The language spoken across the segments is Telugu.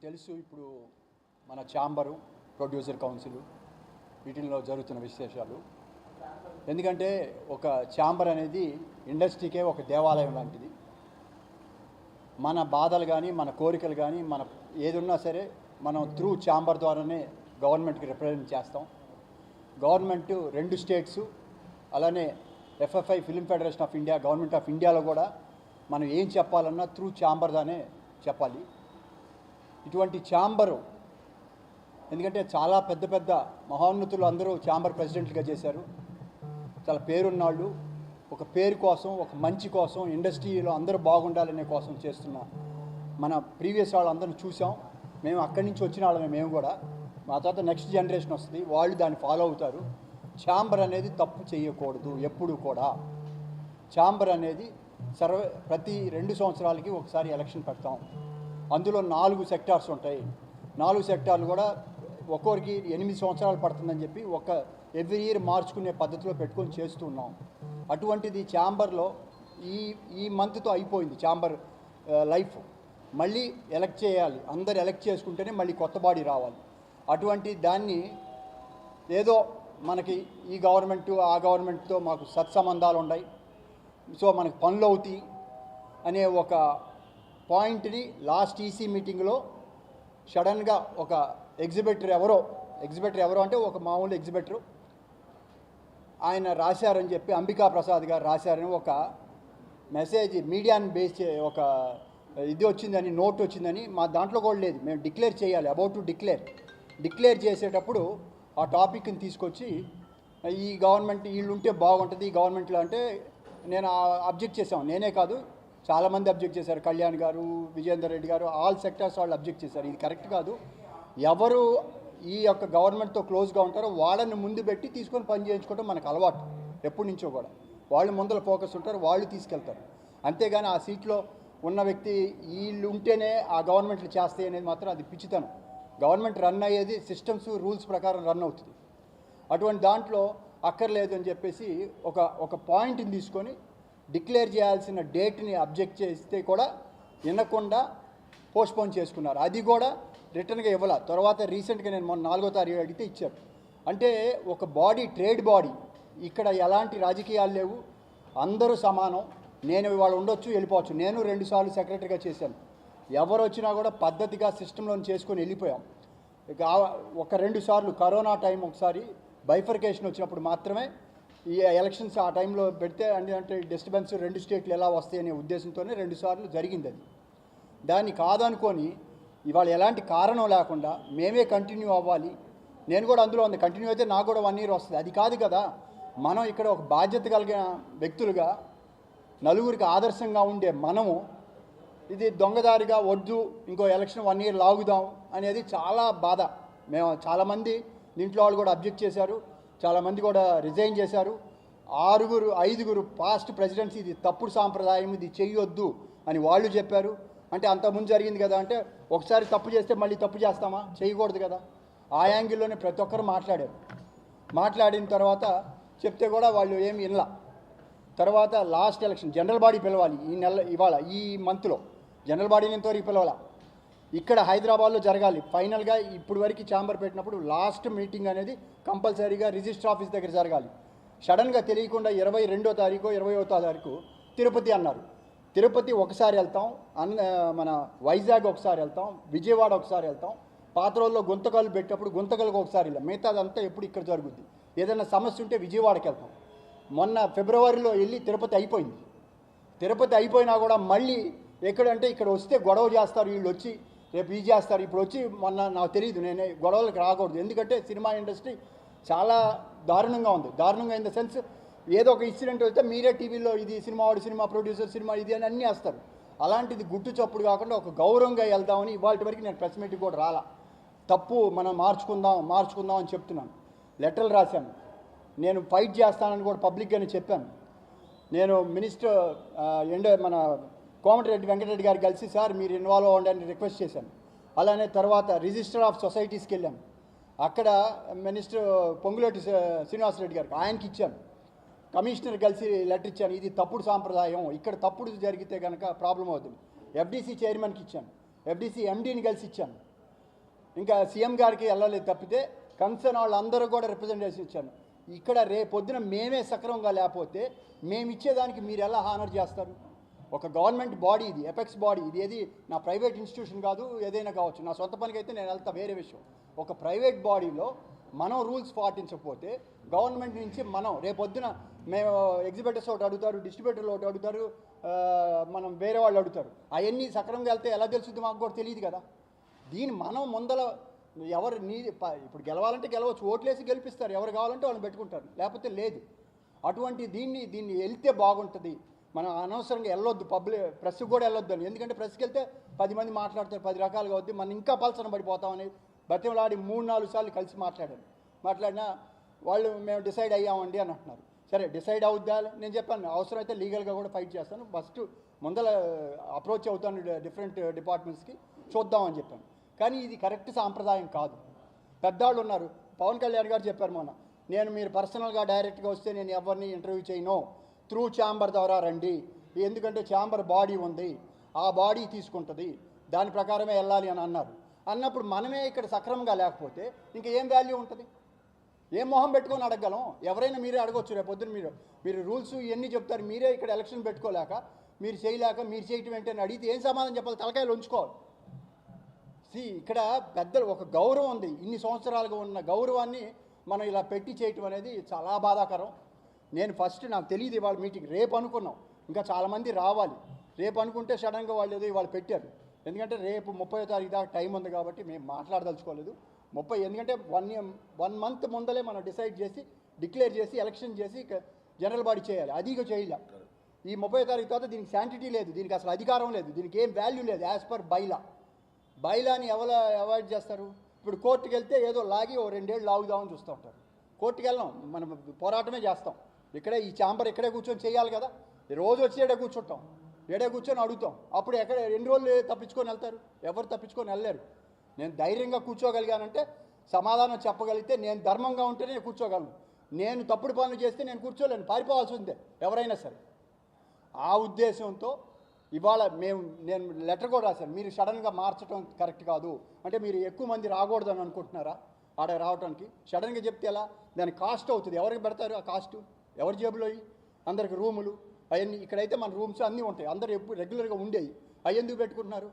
తెలుసు ఇప్పుడు మన ఛాంబరు ప్రొడ్యూసర్ కౌన్సిల్ వీటిల్లో జరుగుతున్న విశేషాలు. ఎందుకంటే ఒక ఛాంబర్ అనేది ఇండస్ట్రీకే ఒక దేవాలయం లాంటిది. మన బాధలు కానీ మన కోరికలు కానీ మన ఏదున్నా సరే మనం త్రూ ఛాంబర్ ద్వారానే గవర్నమెంట్కి రిప్రజెంట్ చేస్తాం. గవర్నమెంట్ 2 స్టేట్స్ అలానే FFI film federation of India government of ఇండియాలో కూడా మనం ఏం చెప్పాలన్నా త్రూ ఛాంబర్ దానే చెప్పాలి. ఇటువంటి ఛాంబరు ఎందుకంటే చాలా పెద్ద పెద్ద మహోన్నతులు అందరూ ఛాంబర్ ప్రెసిడెంట్లుగా చేశారు. చాలా పేరున్నాళ్ళు ఒక పేరు కోసం ఒక మంచి కోసం ఇండస్ట్రీలో అందరూ బాగుండాలనే కోసం చేస్తున్న మన ప్రీవియస్ వాళ్ళందరినీ చూసాం. మేము అక్కడి నుంచి వచ్చిన వాళ్ళమే. మేము కూడా మా తర్వాత నెక్స్ట్ జనరేషన్ వస్తుంది, వాళ్ళు దాన్ని ఫాలో అవుతారు. ఛాంబర్ అనేది తప్పు చేయకూడదు. ఎప్పుడు కూడా ఛాంబర్ అనేది ప్రతి 2 సంవత్సరాలకి ఒకసారి ఎలక్షన్ పెడతాం. అందులో 4 సెక్టార్స్ ఉంటాయి. 4 సెక్టార్లు కూడా ఒక్కొక్కరికి 8 సంవత్సరాలు పడుతుందని చెప్పి ఎవ్రీ ఇయర్ మార్చుకునే పద్ధతిలో పెట్టుకొని చేస్తున్నాం. అటువంటిది ఛాంబర్లో ఈ మంత్తో అయిపోయింది ఛాంబర్ లైఫ్. మళ్ళీ ఎలక్ట్ చేయాలి, అందరు ఎలక్ట్ చేసుకుంటేనే మళ్ళీ కొత్త బాడీ రావాలి. అటువంటి దాన్ని ఏదో మనకి ఈ గవర్నమెంటు ఆ గవర్నమెంట్తో మాకు సత్సంబంధాలు ఉన్నాయి, సో మనకు పనులు అవుతాయి అనే ఒక పాయింట్ని లాస్ట్ ఈసీ మీటింగ్లో సడన్గా ఒక ఎగ్జిబిటర్ ఎవరో అంటే ఒక మామూలు ఎగ్జిబిటరు ఆయన రాశారని చెప్పి అంబికా ప్రసాద్ గారు రాశారని ఒక మెసేజ్ మీడియాని బేస్ ఒక ఇది వచ్చిందని నోట్ వచ్చిందని మా దాంట్లో కూడా లేదు. మేము డిక్లేర్ చేయాలి, అబౌట్ టు డిక్లేర్ చేసేటప్పుడు ఆ టాపిక్ని తీసుకొచ్చి ఈ గవర్నమెంట్ వీళ్ళు ఉంటే బాగుంటుంది ఈ గవర్నమెంట్లో అంటే నేను అబ్జెక్ట్ చేశాను. నేనే కాదు చాలామంది అబ్జెక్ట్ చేశారు. కళ్యాణ్ గారు, విజేందర్ రెడ్డి గారు, ఆల్ సెక్టార్స్ వాళ్ళు అబ్జెక్ట్ చేశారు. ఇది కరెక్ట్ కాదు. ఎవరు ఈ యొక్క గవర్నమెంట్తో క్లోజ్గా ఉంటారో వాళ్ళని ముందు పెట్టి తీసుకొని పని చేయించుకోవడం మనకు అలవాటు ఎప్పటి నుంచో కూడా. వాళ్ళు ముందర ఫోకస్ ఉంటారు, వాళ్ళు తీసుకెళ్తారు. అంతేగాని ఆ సీట్లో ఉన్న వ్యక్తి వీళ్ళు ఉంటేనే ఆ గవర్నమెంట్లు చేస్తాయి అనేది మాత్రం అది పిచ్చితనం. గవర్నమెంట్ రన్ అయ్యేది సిస్టమ్స్ రూల్స్ ప్రకారం రన్ అవుతుంది. అటువంటి దాంట్లో అక్కర్లేదు అని చెప్పేసి ఒక పాయింట్ని తీసుకొని డిక్లేర్ చేయాల్సిన డేట్ని అబ్జెక్ట్ చేస్తే కూడా వినకుండా పోస్ట్పోన్ చేసుకున్నారు. అది కూడా రిటర్న్గా ఇవ్వాల. తర్వాత రీసెంట్గా నేను మొన్న 4వ తారీఖు అడిగితే ఇచ్చారు. అంటే ఒక బాడీ ట్రేడ్ బాడీ, ఇక్కడ ఎలాంటి రాజకీయాలు లేవు, అందరూ సమానం. నేను ఇవాళ ఉండొచ్చు వెళ్ళిపోవచ్చు. నేను 2 సార్లు సెక్రటరీగా చేశాను. ఎవరు వచ్చినా కూడా పద్ధతిగా సిస్టంలో చేసుకొని వెళ్ళిపోయాం. ఇక ఒక 2 సార్లు కరోనా టైం ఒకసారి బైఫర్కేషన్ వచ్చినప్పుడు మాత్రమే ఈ ఎలక్షన్స్ ఆ టైంలో పెడితే అంటే డిస్టర్బెన్స్ 2 స్టేట్లు ఎలా వస్తాయి అనే ఉద్దేశంతోనే 2 సార్లు జరిగింది. అది దాన్ని కాదనుకొని ఇవాళ ఎలాంటి కారణం లేకుండా మేమే కంటిన్యూ అవ్వాలి. నేను కూడా అందులో ఉంది. కంటిన్యూ అయితే నాకు కూడా 1 ఇయర్ వస్తుంది. అది కాదు కదా. మనం ఇక్కడ ఒక బాధ్యత కలిగిన వ్యక్తులుగా నలుగురికి ఆదర్శంగా ఉండే మనము ఇది దొంగదారిగా వద్దు ఇంకో ఎలక్షన్ 1 ఇయర్ లాగుదాం అనేది చాలా బాధ. మేము చాలామంది దీంట్లో వాళ్ళు కూడా అబ్జెక్ట్ చేశారు, చాలామంది కూడా రిజైన్ చేశారు. 5గురు పాస్ట్ ప్రెసిడెంట్స్ ఇది తప్పుడు సాంప్రదాయం, ఇది చెయ్యొద్దు అని వాళ్ళు చెప్పారు. అంటే అంతకుముందు జరిగింది కదా. అంటే ఒకసారి తప్పు చేస్తే మళ్ళీ తప్పు చేస్తామా? చేయకూడదు కదా. ఆ యాంగిల్లోనే ప్రతి ఒక్కరు మాట్లాడారు. మాట్లాడిన తర్వాత చెప్తే కూడా వాళ్ళు ఏమి వినలా. తర్వాత లాస్ట్ ఎలక్షన్ జనరల్ బాడీ పిలవాలి ఇవాళ ఈ మంత్లో జనరల్ బాడీని ఎంతవరకు పిలవాల. ఇక్కడ హైదరాబాద్లో జరగాలి. ఫైనల్గా ఇప్పుడు వరకు ఛాంబర్ పెట్టినప్పుడు లాస్ట్ మీటింగ్ అనేది కంపల్సరీగా రిజిస్టర్ ఆఫీస్ దగ్గర జరగాలి. సడన్గా తెలియకుండా 22వ తారీఖు 20వ తారీఖు తిరుపతి అన్నారు. తిరుపతి ఒకసారి వెళ్తాం, మన వైజాగ్ ఒకసారి వెళ్తాం, విజయవాడ ఒకసారి వెళ్తాం. పాత రోజుల్లో గుంతకలు పెట్టినప్పుడు గుంతకలకు ఒకసారి వెళ్ళాం. మిగతాదంతా ఎప్పుడు ఇక్కడ జరుగుద్ది. ఏదైనా సమస్య ఉంటే విజయవాడకి వెళ్తాం. మొన్న ఫిబ్రవరిలో వెళ్ళి తిరుపతి అయిపోయింది. తిరుపతి అయిపోయినా కూడా మళ్ళీ ఎక్కడంటే ఇక్కడ వస్తే గొడవ చేస్తారు, వీళ్ళు వచ్చి రేపు ఇది చేస్తారు. ఇప్పుడు వచ్చి మొన్న నాకు తెలియదు, నేను గొడవలకు రాకూడదు. ఎందుకంటే సినిమా ఇండస్ట్రీ చాలా దారుణంగా ఉంది. దారుణంగా ఇన్ ద సెన్స్ ఏదో ఒక ఇన్సిడెంట్ వస్తే మీరే టీవీలో ఇది సినిమా వాడు, సినిమా ప్రొడ్యూసర్, సినిమా ఇది అని అన్నీ వేస్తారు. అలాంటిది గుట్టు చప్పుడు కాకుండా ఒక గౌరవంగా వెళ్దామని ఇవాళ వరకు నేను ప్రెస్ మీట్కి కూడా రాలా. తప్పు మనం మార్చుకుందాం అని చెప్తున్నాను. లెటర్లు రాశాను. నేను ఫైట్ చేస్తానని కూడా పబ్లిక్గానే చెప్పాను. నేను మినిస్టర్ మన కోమటిరెడ్డి వెంకటరెడ్డి గారు కలిసి సార్ మీరు ఇన్వాల్వ్ అవ్వండి అని రిక్వెస్ట్ చేశాను. అలానే తర్వాత రిజిస్టర్ ఆఫ్ సొసైటీస్కి వెళ్ళాను. అక్కడ మినిస్టర్ పొంగులేటి శ్రీనివాసరెడ్డి గారికి ఆయనకి ఇచ్చాను. కమిషనర్ కలిసి లెటర్ ఇచ్చాను. ఇది తప్పుడు సాంప్రదాయం, ఇక్కడ తప్పుడు జరిగితే కనుక ప్రాబ్లం అవుతుంది. FDC చైర్మన్కి ఇచ్చాను, FDC MDని కలిసి ఇచ్చాను. ఇంకా సీఎం గారికి వెళ్ళలేదు తప్పితే కన్సర్న్ వాళ్ళందరూ కూడా రిప్రజెంటేషన్ ఇచ్చాను. ఇక్కడ రేపొద్దున మేమే సక్రమంగా లేకపోతే మేము ఇచ్చేదానికి మీరు ఎలా హానర్ చేస్తారు? ఒక గవర్నమెంట్ బాడీ ఇది, ఎపెక్స్ బాడీ ఇది. ఏది నా ప్రైవేట్ ఇన్స్టిట్యూషన్ కాదు, ఏదైనా కావచ్చు. నా సొంత పనికి అయితే నేను వెళ్తా, వేరే విషయం. ఒక ప్రైవేట్ బాడీలో మనం రూల్స్ పాటించకపోతే గవర్నమెంట్ నుంచి మనం రేపొద్దున మేము ఎగ్జిబిటర్స్ ఒకటి అడుగుతారు, డిస్ట్రిబ్యూటర్లు ఒకటి అడుగుతారు, మనం వేరే వాళ్ళు అడుగుతారు. అవన్నీ సక్రమంగా వెళ్తే ఎలా తెలుస్తుంది మాకు కూడా తెలియదు కదా. దీన్ని మనం ముందల ఎవరు ఇప్పుడు గెలవాలంటే గెలవచ్చు, ఓట్లేసి గెలిపిస్తారు, ఎవరు కావాలంటే వాళ్ళని పెట్టుకుంటారు, లేకపోతే లేదు. అటువంటి దీన్ని వెళ్తే బాగుంటుంది. మనం అనవసరంగా వెళ్ళొద్దు, ప్రెస్కి కూడా వెళ్ళొద్దు అని. ఎందుకంటే ప్రెస్కి వెళ్తే 10 మంది మాట్లాడతారు, 10 రకాలుగా అవుద్ది, మనం ఇంకా పలసన పడిపోతామని బతిమలాడి 3-4 సార్లు కలిసి మాట్లాడినా వాళ్ళు మేము డిసైడ్ అయ్యామండి అని అంటున్నారు. సరే డిసైడ్ అవుద్దా? నేను చెప్పాను అవసరమైతే లీగల్గా కూడా ఫైట్ చేస్తాను, ఫస్ట్ ముందల అప్రోచ్ అవుతాను డిఫరెంట్ డిపార్ట్మెంట్స్కి, చూద్దామని చెప్పాను. కానీ ఇది కరెక్ట్ సాంప్రదాయం కాదు. పెద్దవాళ్ళు ఉన్నారు, పవన్ కళ్యాణ్ గారు చెప్పారు మొన్న, మీరు పర్సనల్గా డైరెక్ట్గా వస్తే నేను ఎవరిని ఇంటర్వ్యూ చేయను, త్రూ ఛాంబర్ ద్వారా రండి, ఎందుకంటే ఛాంబర్ బాడీ ఉంది, ఆ బాడీ తీసుకుంటుంది, దాని ప్రకారమే వెళ్ళాలి అని అన్నారు. అన్నప్పుడు మనమే ఇక్కడ సక్రమంగా లేకపోతే ఇంకా ఏం వాల్యూ ఉంటుంది? ఏం మొహం పెట్టుకొని అడగలం? ఎవరైనా మీరే అడగొచ్చు. రేపొద్దున మీరు రూల్స్ ఇవన్నీ చెప్తారు, మీరే ఇక్కడ ఎలక్షన్ పెట్టుకోలేక, మీరు చేయలేక, మీరు చేయటం ఏంటని అడిగితే ఏం సమాధానం చెప్పాలి? తలకాయలు ఉంచుకోవాలి. ఇక్కడ పెద్దలు ఒక గౌరవం ఉంది, ఇన్ని సంవత్సరాలుగా ఉన్న గౌరవాన్ని మనం ఇలా పెట్టి చేయటం అనేది చాలా బాధాకరం. నేను ఫస్ట్ నాకు తెలియదు ఇవాళ మీటింగ్, రేపు అనుకున్నాం, ఇంకా చాలామంది రావాలి. రేపు అనుకుంటే సడన్గా వాళ్ళు ఏదో ఇవాళ పెట్టారు. ఎందుకంటే రేపు 30వ తారీఖు దాకా టైం ఉంది కాబట్టి మేము మాట్లాడదలుచుకోలేదు. ఎందుకంటే 1 మంత్ ముందలే మనం డిసైడ్ చేసి డిక్లేర్ చేసి ఎలక్షన్ చేసి జనరల్ బాడీ చేయాలి. అది ఇక చేయలే. ఈ 30వ తారీఖు తర్వాత దీనికి శాంటిటీ లేదు, దీనికి అసలు అధికారం లేదు, దీనికి ఏం వాల్యూ లేదు. యాజ్ పర్ బైలాని ఎవరు అవాయిడ్ చేస్తారు? ఇప్పుడు కోర్టుకు వెళ్తే ఏదో లాగి 2 ఏళ్ళు లాగుదామని చూస్తూ ఉంటారు. కోర్టుకు వెళ్ళాం, మనం పోరాటమే చేస్తాం. ఇక్కడే ఈ ఛాంబర్ ఇక్కడే కూర్చొని చేయాలి కదా. రోజు వచ్చి ఏడే కూర్చుంటాం, ఏడే కూర్చొని అడుగుతాం. అప్పుడు ఎక్కడ 2 రోజులు తప్పించుకొని వెళ్తారు? ఎవరు తప్పించుకొని వెళ్ళలేరు. నేను ధైర్యంగా కూర్చోగలిగానంటే, సమాధానం చెప్పగలిగితే, నేను ధర్మంగా ఉంటేనే నేను కూర్చోగలను. నేను తప్పుడు పనులు చేస్తే నేను కూర్చోలేను, పారిపోవాల్సి ఉందే ఎవరైనా సరే. ఆ ఉద్దేశంతో ఇవాళ నేను లెటర్ కూడా రాశాను, మీరు సడన్గా మార్చడం కరెక్ట్ కాదు అంటే, మీరు ఎక్కువ మంది రాకూడదని అనుకుంటున్నారా ఆడ రావడానికి? సడన్గా చెప్తే ఎలా? దానికి కాస్ట్ అవుతుంది. ఎవరికి పెడతారు ఆ కాస్టు? ఎవరి జేబులో? అందరికి రూములు అవన్నీ. ఇక్కడైతే మన రూమ్స్ అన్నీ ఉంటాయి, అందరూ ఎప్పుడు రెగ్యులర్గా ఉండేవి. అవి ఎందుకు పెట్టుకుంటున్నారు?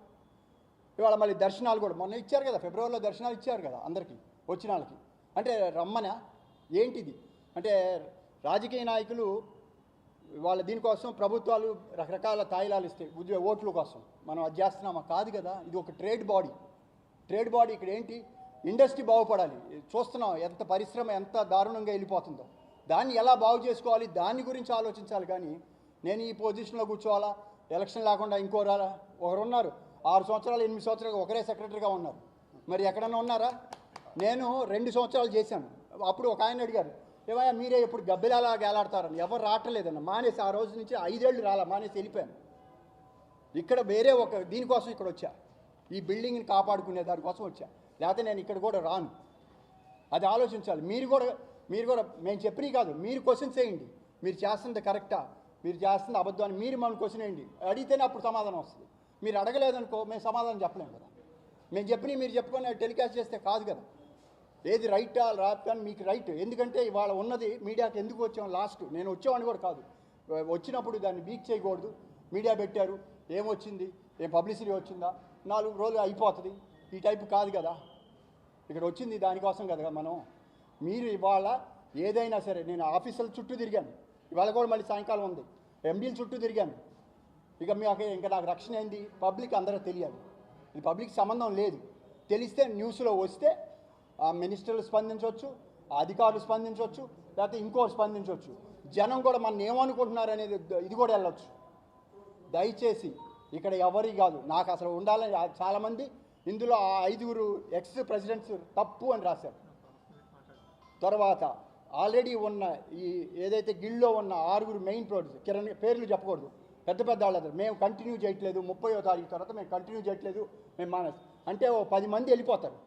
ఇవాళ మళ్ళీ దర్శనాలు కూడా మొన్న ఇచ్చారు కదా, ఫిబ్రవరిలో దర్శనాలు ఇచ్చారు కదా అందరికీ వచ్చిన వాళ్ళకి. అంటే రమ్మనా ఏంటిది? అంటే రాజకీయ నాయకులు వాళ్ళ దీనికోసం ప్రభుత్వాలు రకరకాల తాయిలాలు ఇస్తాయి ఓట్ల కోసం. మనం అది చేస్తున్నామా? కాదు కదా. ఇది ఒక ట్రేడ్ బాడీ. ఇక్కడ ఏంటి? ఇండస్ట్రీ బాగుపడాలి. చూస్తున్నాం ఎంత పరిశ్రమ ఎంత దారుణంగా వెళ్ళిపోతుందో. దాన్ని ఎలా బాగు చేసుకోవాలి, దాని గురించి ఆలోచించాలి. కానీ నేను ఈ పొజిషన్లో కూర్చోవాలా, ఎలక్షన్ లేకుండా ఒకరున్నారు 6 సంవత్సరాలు 8 సంవత్సరాలు ఒకరే సెక్రటరీగా ఉన్నారు. మరి ఎక్కడన్నా ఉన్నారా? నేను 2 సంవత్సరాలు చేశాను. అప్పుడు ఒక ఆయన అడిగారు, ఏమయ్యా మీరే ఎప్పుడు గబ్బిలాలా గేలాడతారని. ఎవరు రావట్లేదన్న. మానేసి ఆ రోజు నుంచి 5 ఏళ్ళు మానేసి వెళ్ళిపోయాను. ఇక్కడ వేరే దీనికోసం ఇక్కడ వచ్చా, ఈ బిల్డింగ్ని కాపాడుకునే దానికోసం వచ్చా, లేకపోతే నేను ఇక్కడ కూడా రాను. అది ఆలోచించాలి. మీరు కూడా మేము చెప్పినవి కాదు, మీరు క్వశ్చన్ చేయండి. మీరు చేస్తుంది కరెక్టా, మీరు చేస్తుంది అబద్ధం అని మీరు మనం క్వశ్చన్ వేయండి. అడిగితేనే అప్పుడు సమాధానం వస్తుంది. మీరు అడగలేదనుకో మేము సమాధానం చెప్పలేము కదా. మేము చెప్పినవి మీరు చెప్పుకొని టెలికాస్ట్ చేస్తే కాదు కదా. ఏది రైటా రాత్రి అని మీకు రైట్. ఎందుకంటే ఇవాళ ఉన్నది మీడియాకి ఎందుకు వచ్చాం? లాస్ట్ నేను వచ్చేవాడిని కూడా కాదు. వచ్చినప్పుడు దాన్ని వీక్ చేయకూడదు. మీడియా పెట్టారు, ఏమొచ్చింది, ఏం పబ్లిసిటీ వచ్చిందా, 4 రోజులు అయిపోతుంది, ఈ టైపు కాదు కదా. ఇక్కడ వచ్చింది దానికోసం కదా మనం. మీరు ఇవాళ ఏదైనా సరే, నేను ఆఫీసుల చుట్టూ తిరిగాను, ఇవాళ కూడా మళ్ళీ సాయంకాలం ఉంది, ఎండీల చుట్టూ తిరిగాను. ఇంకా నాకు రక్షణ ఏంది? పబ్లిక్ అందరూ తెలియాలి. ఇది పబ్లిక్ సంబంధం లేదు. తెలిస్తే న్యూస్లో వస్తే ఆ మినిస్టర్లు స్పందించవచ్చు, ఆ అధికారులు స్పందించవచ్చు, లేకపోతే ఇంకోటి స్పందించవచ్చు. జనం కూడా మన ఏమనుకుంటున్నారు అనేది ఇది కూడా వెళ్ళొచ్చు. దయచేసి ఇక్కడ ఎవరి కాదు, నాకు అసలు ఉండాలని చాలామంది ఇందులో ఆ 5 ఎక్స్ ప్రెసిడెంట్స్ తప్పు అని రాశారు. తర్వాత ఆల్రెడీ ఉన్న ఈ ఏదైతే గిల్లో ఉన్న 6 మెయిన్ ప్రొడ్యూసర్ కిరణ్ పేర్లు చెప్పకూడదు, పెద్ద వాళ్ళందరూ మేము కంటిన్యూ చేయట్లేదు, 30వ తారీఖు తర్వాత మేము కంటిన్యూ చేయట్లేదు, మేము మానేసి అంటే 10 మంది వెళ్ళిపోతారు.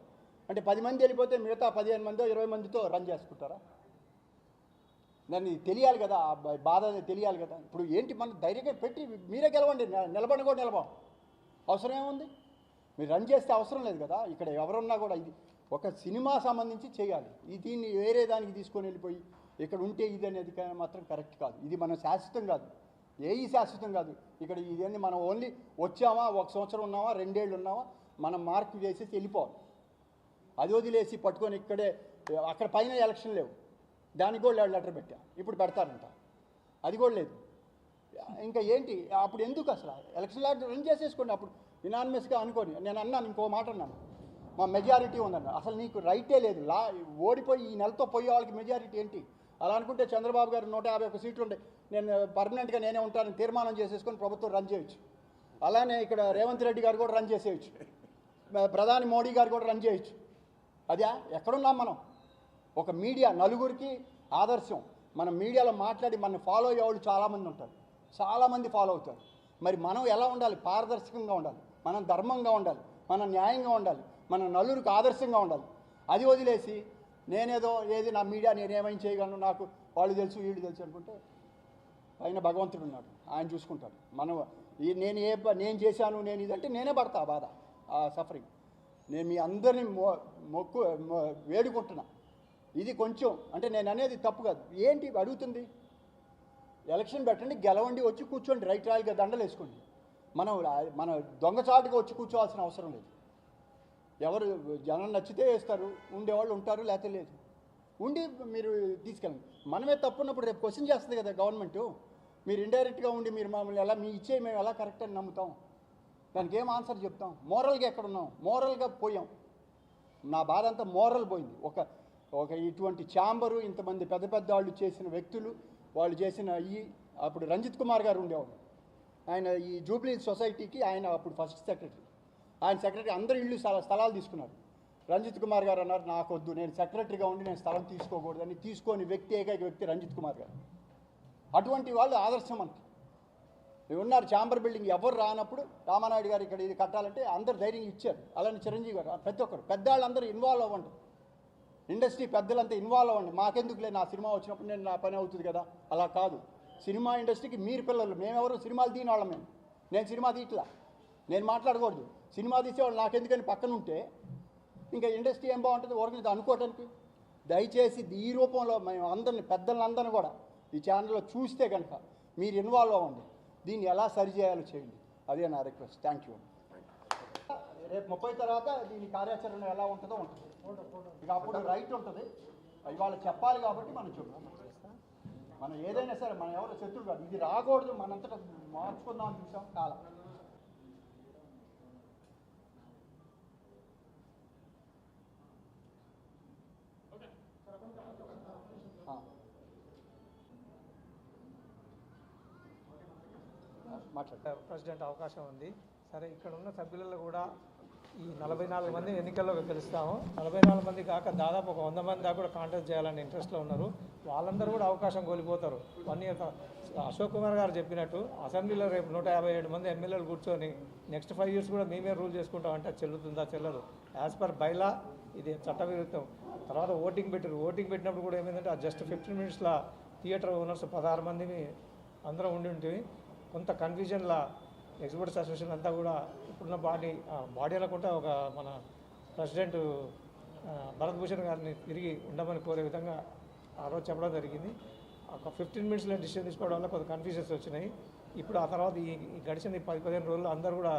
అంటే 10 మంది వెళ్ళిపోతే మిగతా 15 మందో 20 మందితో రన్ చేసుకుంటారా? దాన్ని తెలియాలి కదా, బాధ తెలియాలి కదా. ఇప్పుడు ఏంటి, మనం ధైర్యంగా పెట్టి మీరే గెలవండి, నిలబడి కూడా నిలబం అవసరం ఏముంది? మీరు రన్ చేస్తే అవసరం లేదు కదా. ఇక్కడ ఎవరున్నా కూడా ఇది ఒక సినిమా సంబంధించి చేయాలి. దీన్ని వేరే దానికి తీసుకొని వెళ్ళిపోయి ఇక్కడ ఉంటే ఇది అనేది మాత్రం కరెక్ట్ కాదు. ఇది మనం శాశ్వతం కాదు, ఏది శాశ్వతం కాదు. ఇక్కడ ఇదేంటి మనం ఓన్లీ వచ్చామా, 1 సంవత్సరం ఉన్నామా, 2 ఏళ్ళు ఉన్నామా, మనం మార్క్ చేసేసి వెళ్ళిపోవాలి. అది వదిలేసి పట్టుకొని ఇక్కడే అక్కడ పైన ఎలక్షన్ లేవు, దానికి కూడా లెటర్ పెట్టా, ఇప్పుడు పెడతారంట, అది కూడా లేదు. ఇంకా ఏంటి అప్పుడు ఎందుకు అసలు ఎలక్షన్ లెటర్ రన్ చేసేసుకోండి. అప్పుడు యునానిమస్గా అనుకోని నేను అన్నాను, ఇంకో మాట అన్నాను, మా మెజారిటీ ఉందన్న. అసలు నీకు రైటే లేదు. ఓడిపోయి ఈ నెలతో పోయే వాళ్ళకి మెజారిటీ ఏంటి? అలా అనుకుంటే చంద్రబాబు గారు 151 సీట్లు ఉండే, నేను పర్మనెంట్గా నేనే ఉంటానని తీర్మానం చేసేసుకొని ప్రభుత్వం రన్ చేయొచ్చు. అలానే ఇక్కడ రేవంత్ రెడ్డి గారు కూడా రన్ చేసేయచ్చు, ప్రధాని మోడీ గారు కూడా రన్ చేయొచ్చు. అదే ఎక్కడున్నాం మనం? ఒక మీడియా నలుగురికి ఆదర్శం. మనం మీడియాలో మాట్లాడి మనం ఫాలో అయ్యే వాళ్ళు చాలామంది ఉంటారు, చాలామంది ఫాలో అవుతారు. మరి మనం ఎలా ఉండాలి? పారదర్శకంగా ఉండాలి, మనం ధర్మంగా ఉండాలి, మనం న్యాయంగా ఉండాలి, మనం నలుగురికి ఆదర్శంగా ఉండాలి. అది వదిలేసి నేనేదో ఏది నా మీడియా నేనేమైనా చేయగలను, నాకు వాళ్ళు తెలుసు వీళ్ళు తెలుసు అనుకుంటే పైన భగవంతుడు ఉన్నాడు, ఆయన చూసుకుంటాడు. మనం నేను చేశాను, నేను ఇదంటే నేనే పడతా బాధ, ఆ సఫరింగ్. నేను మీ అందరినీ వేడుకుంటున్నా. ఇది కొంచెం అంటే నేను అనేది తప్పు కాదు. ఏంటి అడుగుతుంది? ఎలక్షన్ పెట్టండి, గెలవండి, వచ్చి కూర్చోండి, రైట్ రాయల్గా దండలు వేసుకోండి. మన దొంగచాటుగా వచ్చి కూర్చోవాల్సిన అవసరం లేదు. ఎవరు జనం నచ్చితే వేస్తారు, ఉండేవాళ్ళు ఉంటారు, లేకపోతే లేదు. ఉండి మీరు తీసుకెళ్ళండి. మనమే తప్పున్నప్పుడు రేపు క్వశ్చన్ చేస్తుంది కదా గవర్నమెంటు. మీరు ఇండైరెక్ట్గా ఉండి మీరు మమ్మల్ని ఎలా మీ ఇచ్చే మేము ఎలా కరెక్ట్ అని నమ్ముతాం? దానికి ఏం ఆన్సర్ చెప్తాం? మోరల్గా ఎక్కడున్నాం? మోరల్గా పోయాం. నా బాధ అంతా మోరల్ పోయింది. ఒక ఇటువంటి ఛాంబరు, ఇంతమంది పెద్ద పెద్ద వాళ్ళు చేసిన వ్యక్తులు, వాళ్ళు చేసిన అప్పుడు రంజిత్ కుమార్ గారు ఉండేవాడు, ఆయన ఈ జూబ్లీ సొసైటీకి ఆయన అప్పుడు ఫస్ట్ సెక్రటరీ. ఆయన సెక్రటరీ అందరూ ఇళ్ళు స్థలాలు తీసుకున్నారు. రంజిత్ కుమార్ గారు అన్నారు, నాకొద్దు, నేను సెక్రటరీగా ఉండి నేను స్థలం తీసుకోకూడదని. తీసుకోని వ్యక్తి, ఏకైక వ్యక్తి రంజిత్ కుమార్ గారు. అటువంటి వాళ్ళు ఆదర్శం మనకి ఉన్నారు. ఛాంబర్ బిల్డింగ్ ఎవరు రానప్పుడు రామానాయుడు గారు ఇక్కడ ఇది కట్టాలంటే అందరు ధైర్యం ఇచ్చారు. అలానే చిరంజీవి గారు, ప్రతి ఒక్కరు పెద్దవాళ్ళందరూ ఇన్వాల్వ్ అవ్వండి, ఇండస్ట్రీ పెద్దలంతా ఇన్వాల్వ్ అవ్వండి. మాకెందుకులే, నా సినిమా వచ్చినప్పుడు నేను నా పని అవుతుంది కదా. అలా కాదు. సినిమా ఇండస్ట్రీకి మీరు పిల్లలు, మేమెవరు సినిమాలు తీని వాళ్ళం. నేను సినిమా తీయట్లా, నేను మాట్లాడకూడదు. సినిమా తీసేవాళ్ళు నాకెందుకని పక్కన ఉంటే ఇంకా ఇండస్ట్రీ ఏం బాగుంటుంది ఒకరికి అనుకోవటానికి. దయచేసి ఈ రూపంలో మేము అందరిని, పెద్దలందరినీ కూడా ఈ ఛానల్లో చూస్తే కనుక మీరు ఇన్వాల్వ్ అవ్వండి, దీన్ని ఎలా సరి చేయాలో చేయండి. అదే నా రిక్వెస్ట్. Thank you. రేపు 30 తర్వాత దీని కార్యాచరణ ఎలా ఉంటుందో ఉంటుంది. ఇక అప్పుడు రైట్ ఉంటుంది, ఇవాళ చెప్పాలి కాబట్టి మనం చెప్తాం. మనం ఏదైనా సరే మనం ఎవరో శత్రువు కాదు, ఇది రాకూడదు, మనంతటా మార్చుకుందామని చూసాం కాలం. ప్రెసిడెంట్ అవకాశం ఉంది. సరే, ఇక్కడ ఉన్న సభ్యులలో కూడా ఈ 44 మంది ఎన్నికల్లో గెలుస్తాము. 44 మంది కాక దాదాపు ఒక 100 మంది దాకా కూడా కాంటెస్ట్ చేయాలని ఇంట్రెస్ట్లో ఉన్నారు. వాళ్ళందరూ కూడా అవకాశం కోల్పోతారు. 1 ఇయర్ అశోక్ కుమార్ గారు చెప్పినట్టు అసెంబ్లీలో రేపు 157 మంది ఎమ్మెల్యేలు కూర్చొని నెక్స్ట్ 5 ఇయర్స్ కూడా మేమే రూల్ చేసుకుంటామంటే చెల్లుతుందా? చెల్లదు. యాజ్ పర్ బైలా ఇది చట్టవిరుద్ధం. తర్వాత ఓటింగ్ పెట్టినప్పుడు కూడా ఏమైందంటే జస్ట్ 15 మినిట్స్లో థియేటర్ ఓనర్స్ 16 మందిని అందరం ఉండి ఉంటుంది. కొంత కన్ఫ్యూజన్లా ఎగ్జిబిటర్స్ అసోసియేషన్ అంతా కూడా ఇప్పుడున్న బాడీ అనుకుంటే ఒక మన ప్రెసిడెంట్ భరత్ భూషణ్ గారిని తిరిగి ఉండమని కోరే విధంగా ఆ రోజు చెప్పడం జరిగింది. ఒక 15 మినిట్స్లో డిసిషన్ తీసుకోవడం వల్ల కొంత కన్ఫ్యూజన్స్ వచ్చినాయి. ఇప్పుడు ఆ తర్వాత ఈ గడిచిన 10-15 రోజులు అందరూ కూడా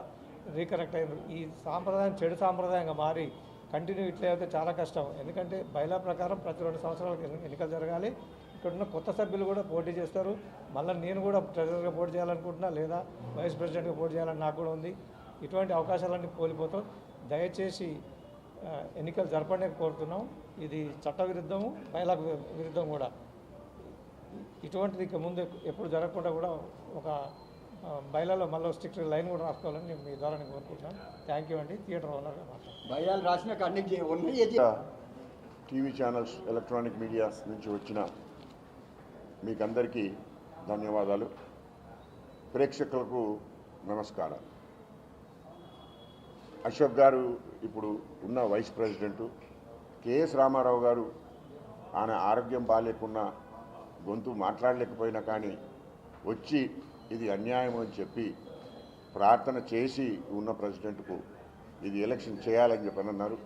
రీకనెక్ట్ అయ్యారు. ఈ సాంప్రదాయం చెడు సాంప్రదాయంగా మారి కంటిన్యూ ఇట్లా అయితే చాలా కష్టం. ఎందుకంటే బైలా ప్రకారం ప్రతి 2 సంవత్సరాలకు ఎన్నికలు జరగాలి. ఇక్కడున్న కొత్త సభ్యులు కూడా పోటీ చేస్తారు. మళ్ళీ నేను కూడా ట్రెజరర్గా పోటీ చేయాలనుకుంటున్నా, లేదా వైస్ ప్రెసిడెంట్గా పోటీ చేయాలని నాకు కూడా ఉంది. ఇటువంటి అవకాశాలన్నీ కోల్పోతాం. దయచేసి ఎన్నికలు జరపనే కోరుతున్నాం. ఇది చట్టవిరుద్ధము, బైలాకు విరుద్ధం కూడా. ఇటువంటిది ఇక ముందు ఎప్పుడు జరగకుండా కూడా ఒక బైలాలో మళ్ళీ స్ట్రిక్ట్ లైన్ కూడా రాసుకోవాలని నేను మీ ద్వారా కోరుకుంటున్నాను. థ్యాంక్ యూ అండి. థియేటర్ ఓనర్గా బైలాలు రాసిన టీవీ ఛానల్స్, ఎలక్ట్రానిక్ మీడియాస్ నుంచి వచ్చిన మీకందరికీ ధన్యవాదాలు. ప్రేక్షకులకు నమస్కారం. అశోక్ గారు ఇప్పుడు ఉన్న వైస్ ప్రెసిడెంటు, కెఎస్ రామారావు గారు ఆయన ఆరోగ్యం బాగాలేకున్నా, గొంతు మాట్లాడలేకపోయినా కానీ వచ్చి ఇది అన్యాయం అని చెప్పి ప్రార్థన చేసి ఉన్న ప్రెసిడెంట్కు ఇది ఎలక్షన్ చేయాలని చెప్పని అన్నారు.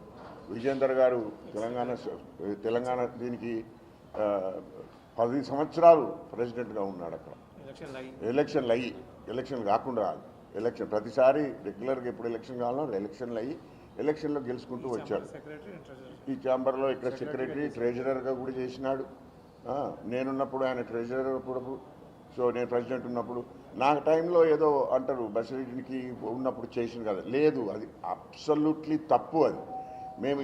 విజేందర్ గారు తెలంగాణ దీనికి 10 సంవత్సరాలు ప్రెసిడెంట్గా ఉన్నాడు. అక్కడ ఎలక్షన్ కాకుండా ఎలక్షన్ ప్రతిసారి రెగ్యులర్గా ఎప్పుడు ఎలక్షన్ కావాలో ఎలక్షన్లు అయ్యి ఎలక్షన్లో గెలుచుకుంటూ వచ్చాడు. ఈ ఛాంబర్లో ఇక్కడ సెక్రటరీ ట్రెజరర్గా కూడా చేసినాడు. నేనున్నప్పుడు ఆయన ట్రెజరర్ అప్పుడు, సో నేను ప్రెసిడెంట్ ఉన్నప్పుడు నా టైంలో ఏదో అంటారు బసిరెడ్డికి ఉన్నప్పుడు చేసిన కదా, లేదు, అది అబ్సల్యూట్లీ తప్పు. అది మేము